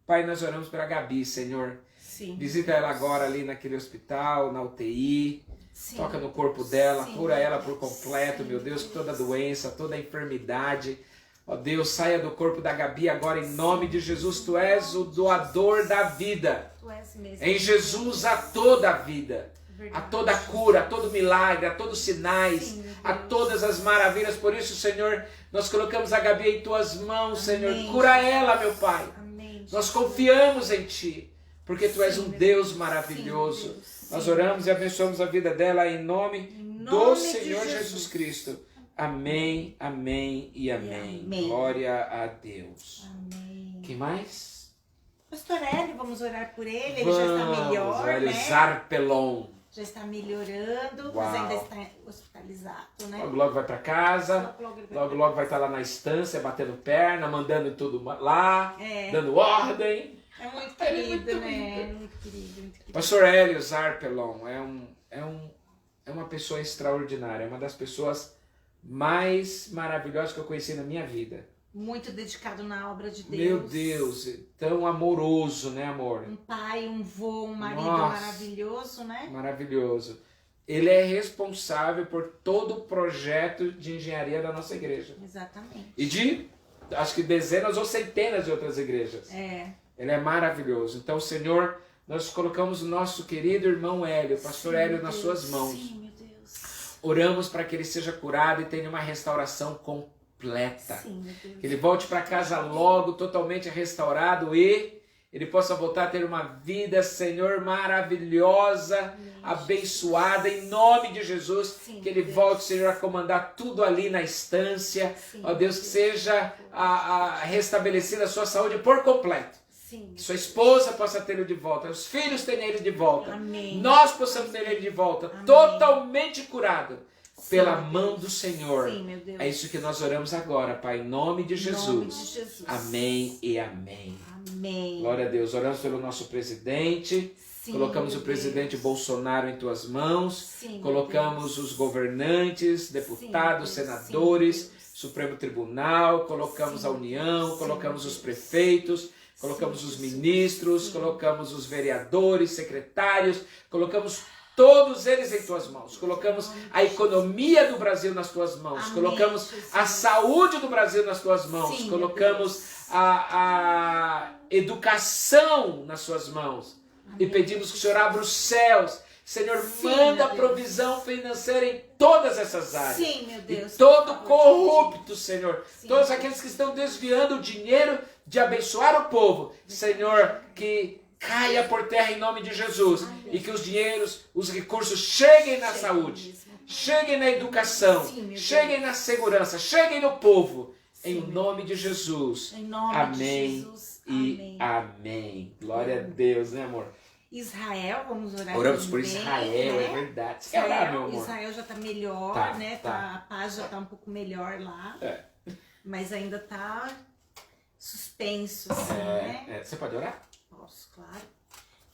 Pai, nós oramos pela Gabi, Senhor. Sim. Visita ela agora ali naquele hospital, na UTI. Sim. Toca no corpo dela, Sim. cura ela por completo, Sim, meu Deus, Deus. toda doença, toda enfermidade. Ó Deus, saia do corpo da Gabi agora em nome de Jesus. Tu és o doador da vida. Tu és mesmo. Em Jesus há toda a vida, a Verdade. toda a cura, a todo milagre, a todos os sinais, Sim, meu a Deus. todas as maravilhas. Por isso, Senhor, nós colocamos a Gabi em tuas mãos, Senhor. Amém. Cura ela, meu Pai. Amém. Nós confiamos em Ti, porque Tu és Sim, um meu Deus Sim, maravilhoso. meu Deus. Nós Sim. oramos e abençoamos a vida dela em nome Em do nome de Senhor Jesus Cristo. Amém, amém e amém. amém. Glória a Deus. Amém. Quem mais? Pastor Hélio, vamos orar por ele. Ele já está melhor, Hélio né? Zarpelon. Já está melhorando, Uau. mas ainda está hospitalizado, né? Logo, logo vai para casa. Logo ele vai Logo, logo vai estar lá na estância, batendo perna, mandando tudo lá, É. dando ordem. É muito Ele é querido, muito né? Muito querido, muito querido. Pastor Hélio Zarpelon é uma pessoa extraordinária, é uma das pessoas mais maravilhosas que eu conheci na minha vida. Muito dedicado na obra de Deus. Meu Deus, tão amoroso, né, amor? Um pai, um vô, um marido Nossa. maravilhoso, né? Maravilhoso. Ele é responsável por todo o projeto de engenharia da nossa igreja. Exatamente. E de, acho que dezenas ou centenas de outras igrejas. É. Ele é maravilhoso. Então, Senhor, nós colocamos o nosso querido irmão Hélio, pastor Sim, Hélio, meu nas Deus. suas mãos. Sim, meu Deus. Oramos para que ele seja curado e tenha uma restauração completa. Sim, meu Deus. Que ele volte para casa logo, totalmente restaurado e ele possa voltar a ter uma vida, Senhor, maravilhosa, abençoada, em nome de Jesus. Sim, Que ele Deus. volte, Senhor, a comandar tudo ali na estância. Sim, Ó Deus, que seja restabelecida a sua saúde por completo. Sim. Que sua esposa possa ter ele de volta, os filhos tenham ele de volta. Amém. Nós possamos ter ele de volta, Amém. totalmente curado pela Sim, mão Deus. do Senhor. Sim, meu Deus. É isso que nós oramos agora, Pai, em nome de Em nome de Jesus. Jesus. Amém e amém. Amém. Glória a Deus. Oramos pelo nosso presidente. Sim, Colocamos meu o presidente Deus. Bolsonaro em tuas mãos. Sim, meu Colocamos Deus. os governantes, deputados, Sim, Deus. senadores, Sim, Deus. Supremo Tribunal, colocamos Sim, a União, Deus. colocamos Sim, os Deus. prefeitos, colocamos Sim, os Jesus. ministros, Sim. colocamos os vereadores, secretários, colocamos todos eles em tuas mãos. Colocamos a economia do Brasil nas tuas mãos. Amém, Colocamos Jesus. a saúde do Brasil nas tuas mãos. Sim, Colocamos a educação nas suas mãos. E Amém. pedimos que o Senhor abra os céus. Senhor, Sim, manda meu Deus. provisão financeira em todas essas áreas. Sim, meu Deus. E todo por favor, corrupto, Senhor, Sim. todos aqueles que estão desviando o dinheiro de abençoar o povo, Senhor, que caia por terra em nome de Jesus. Amém. E que os dinheiros, os recursos cheguem na Chegue saúde, mesmo. cheguem na educação, Sim, meu cheguem na segurança, cheguem no povo. Sim, Em meu nome de Jesus. Em nome Amém de Jesus. e amém. Glória a Deus, né, amor? Israel, vamos orar. Oramos por também, Israel, né? é verdade. Você quer orar, meu amor? Israel já tá melhor, Tá, né? tá. A paz já tá um pouco melhor lá. É. Mas ainda tá suspenso, assim, né? Você pode orar? Posso, claro.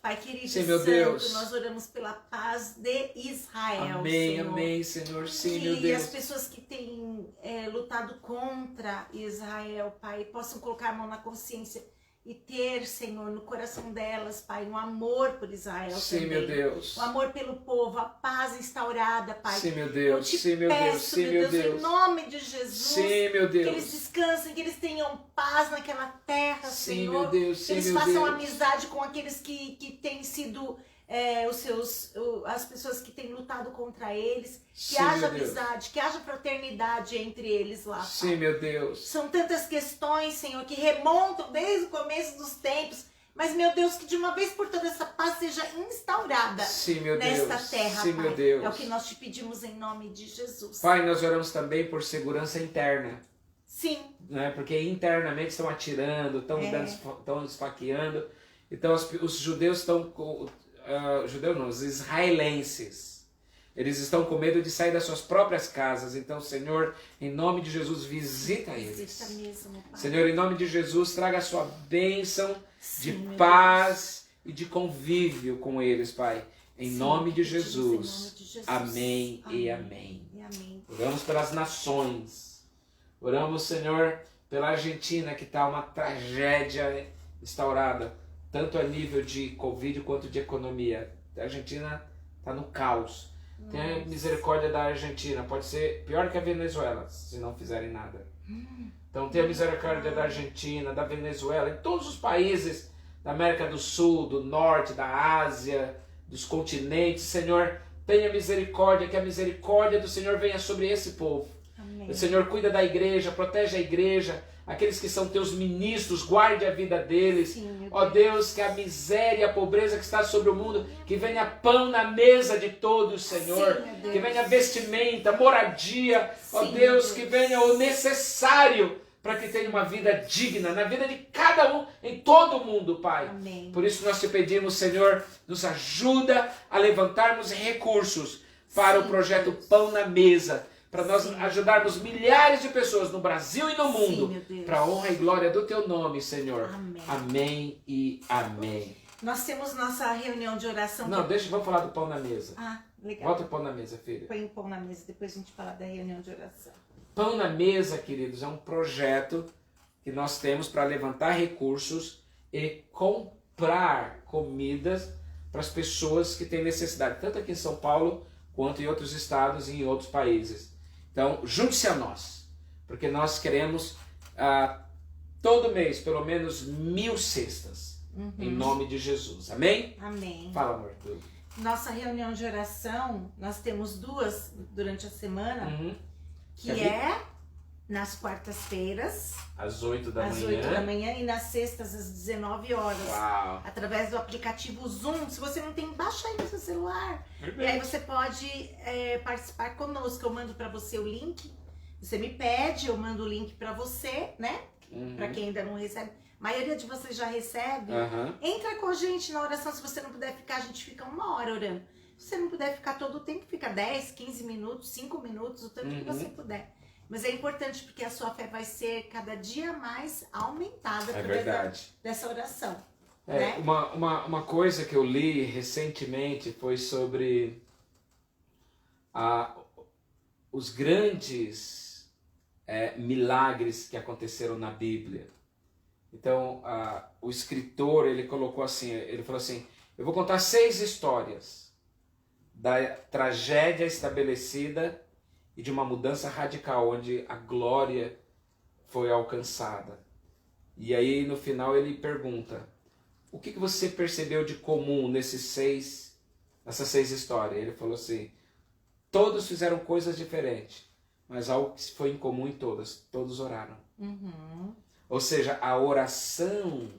Pai querido Sim, e meu santo, Deus. nós oramos pela paz de Israel, Amém, Senhor. amém, Senhor. Sim, Que meu Deus. as pessoas que têm lutado contra Israel, Pai, possam colocar a mão na consciência e ter, Senhor, no coração delas, Pai, um amor por Israel Sim, também. meu Deus. Um amor pelo povo, a paz instaurada, Pai. Sim, meu Eu Deus. te Sim, meu Deus. peço, Sim, meu em Deus. nome de Jesus, Sim, meu que eles Deus. descansem, que eles tenham paz naquela terra, Sim, Senhor. meu Deus. Que Sim, eles meu façam Deus. amizade com aqueles que têm sido as pessoas que têm lutado contra eles. Que Sim, haja meu Deus. amizade, que haja fraternidade entre eles lá, Pai. Sim, meu Deus. São tantas questões, Senhor, que remontam desde o começo dos tempos. Mas, meu Deus, que de uma vez por todas essa paz seja instaurada Sim, meu Deus. nesta terra, Sim, Pai. meu Deus. É o que nós te pedimos em nome de Jesus. Pai, nós oramos também por segurança interna, Sim, né? Porque internamente estão atirando, estão esfaqueando. Então os judeus estão os israelenses, eles estão com medo de sair das suas próprias casas. Então, Senhor, em nome de Jesus, visita eles. visita mesmo, Pai. Senhor, em nome de Jesus, traga a sua bênção de Sim, meu paz e de convívio com eles, Pai. Em Sim, nome de pedimos em Jesus. nome de Jesus. Amém e amém. E amém. Oramos pelas nações. Oramos, Senhor, pela Argentina, que está uma tragédia instaurada, tanto a nível de Covid quanto de economia. A Argentina está no caos. Tenha misericórdia da Argentina. Pode ser pior que a Venezuela, se não fizerem nada. Então tenha misericórdia da Argentina, da Venezuela, e todos os países da América do Sul, do Norte, da Ásia, dos continentes. Senhor, tenha misericórdia, que a misericórdia do Senhor venha sobre esse povo. Amém. O Senhor cuida da igreja, protege a igreja, aqueles que são teus ministros, guarde a vida deles. Sim, meu Ó Deus, que a miséria e a pobreza que está sobre o mundo, que venha pão na mesa de todos, Senhor. Sim, meu Deus. Que venha vestimenta, moradia. Ó Sim, Deus, meu que Deus. venha o necessário para que tenha uma vida digna, na vida de cada um, em todo o mundo, Pai. Amém. Por isso nós te pedimos, Senhor, nos ajuda a levantarmos recursos para Sim, o projeto Deus. Pão na Mesa, para nós Sim. ajudarmos milhares de pessoas no Brasil e no Sim, mundo, meu Deus. para a honra e glória do teu nome, Senhor. Amém. Amém e amém. Nós temos nossa reunião de oração. Não, vamos falar do Pão na Mesa. Ah, legal. Bota o pão na mesa, filha. Põe o pão na mesa, depois a gente fala da reunião de oração. Pão na Mesa, queridos, é um projeto que nós temos para levantar recursos e comprar comidas para as pessoas que têm necessidade, tanto aqui em São Paulo quanto em outros estados e em outros países. Então, junte-se a nós, porque nós queremos todo mês pelo menos 1000 cestas, em nome de Jesus. Amém? Amém. Fala, amor. Nossa reunião de oração, nós temos duas durante a semana, Uhum. que Quer ver? é nas quartas-feiras, Às 8 da às manhã. 8 da manhã, e nas sextas, às 19 horas. Uau! Através do aplicativo Zoom. Se você não tem, baixa aí no seu celular. E aí você pode participar conosco. Eu mando para você o link. Você me pede, eu mando o link para você, né? Uhum. Para quem ainda não recebe. A maioria de vocês já recebe. Aham. Entra com a gente na oração. Se você não puder ficar, a gente fica 1 hora orando. Se você não puder ficar todo o tempo, fica 10, 15 minutos, 5 minutos, o tanto que você puder. Mas é importante porque a sua fé vai ser cada dia mais aumentada É através verdade. dessa oração. É, né? uma coisa que eu li recentemente foi sobre os grandes milagres que aconteceram na Bíblia. Então, o escritor, ele colocou assim, ele falou assim, eu vou contar 6 histórias da tragédia estabelecida e de uma mudança radical, onde a glória foi alcançada. E aí, no final, ele pergunta, o que você percebeu de comum nessas 6 histórias? Ele falou assim, todos fizeram coisas diferentes, mas algo que foi em comum em todos oraram. Uhum. Ou seja, a oração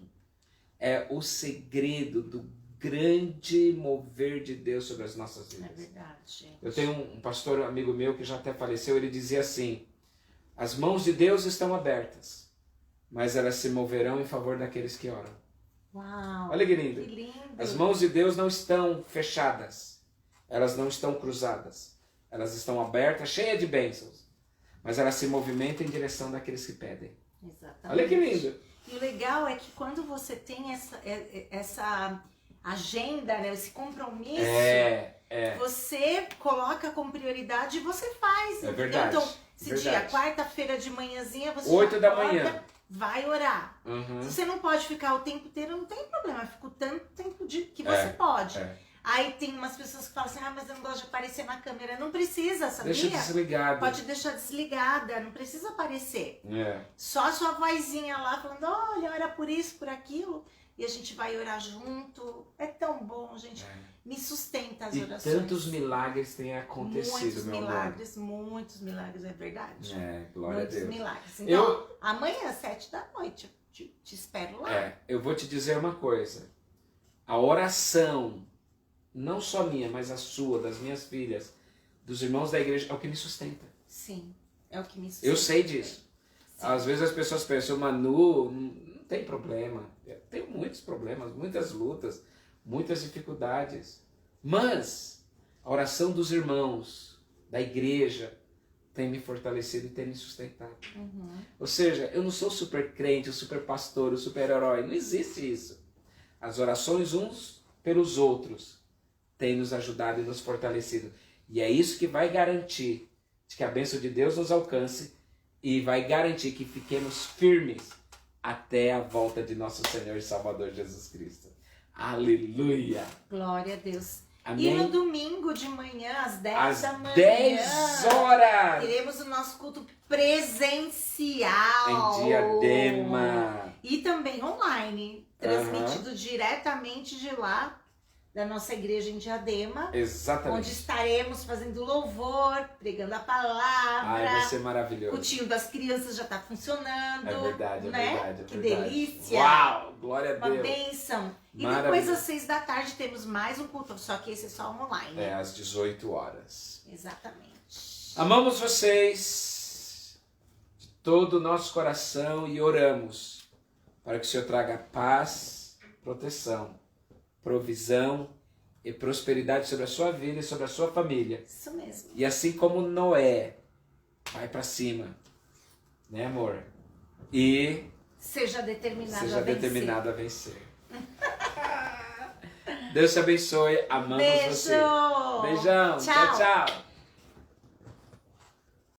é o segredo do grande mover de Deus sobre as nossas É vidas. verdade, gente. Eu tenho um pastor amigo meu que já até faleceu, ele dizia assim, as mãos de Deus estão abertas, mas elas se moverão em favor daqueles que oram. Uau! Olha que lindo. Que lindo! As mãos de Deus não estão fechadas, elas não estão cruzadas, elas estão abertas, cheias de bênçãos, mas elas se movimentam em direção daqueles que pedem. Exatamente. Olha que lindo. E o legal é que quando você tem essa agenda, né, esse compromisso, você coloca como prioridade e você faz. É verdade. Então, se dia, verdade. quarta-feira de manhãzinha, você 8 já da acorda, manhã. vai orar. Uhum. Se você não pode ficar o tempo inteiro, não tem problema. Fica o tanto tempo que você pode. Aí tem umas pessoas que falam assim, mas eu não gosto de aparecer na câmera. Não precisa, sabia? Deixa desligado. Pode deixar desligada, não precisa aparecer. É. Só a sua vozinha lá falando, olha, ora por isso, por aquilo. E a gente vai orar junto. É tão bom, gente. Me sustenta as orações. E tantos milagres têm acontecido, meu amor. Muitos milagres, é verdade. Glória a Deus. Muitos milagres. Então, amanhã, às 7 da noite, eu te espero lá. Eu vou te dizer uma coisa. A oração, não só minha, mas a sua, das minhas filhas, dos irmãos da igreja, é o que me sustenta. Sim, é o que me sustenta. Eu sei disso. Sim. Às vezes as pessoas pensam, Manu, não tem problema. Eu tenho muitos problemas, muitas lutas, muitas dificuldades. Mas a oração dos irmãos, da igreja, tem me fortalecido e tem me sustentado. Uhum. Ou seja, eu não sou super crente, o super pastor, o super herói. Não existe isso. As orações uns pelos outros têm nos ajudado e nos fortalecido. E é isso que vai garantir que a bênção de Deus nos alcance e vai garantir que fiquemos firmes até a volta de nosso Senhor e Salvador Jesus Cristo. Aleluia! Glória a Deus. Amém? E no domingo de manhã, às 10 Às da manhã, 10 horas, teremos o nosso culto presencial. em Diadema. E também online, transmitido diretamente de lá, da nossa igreja em Diadema. Exatamente. Onde estaremos fazendo louvor, pregando a palavra. Ai, vai ser maravilhoso. O cultinho das crianças já está funcionando. É verdade, né? verdade. Que verdade. delícia. Uau, glória a Deus. Uma bênção. E depois às 6 da tarde temos mais um culto, só que esse é só online. Às 18 horas. Exatamente. Amamos vocês de todo o nosso coração e oramos para que o Senhor traga paz, proteção, provisão e prosperidade sobre a sua vida e sobre a sua família. Isso mesmo. E assim como Noé, vai para cima, né, amor? E seja determinado a vencer. Deus te abençoe. Amamos Beijo. você. Beijão. Tchau. Tchau, tchau.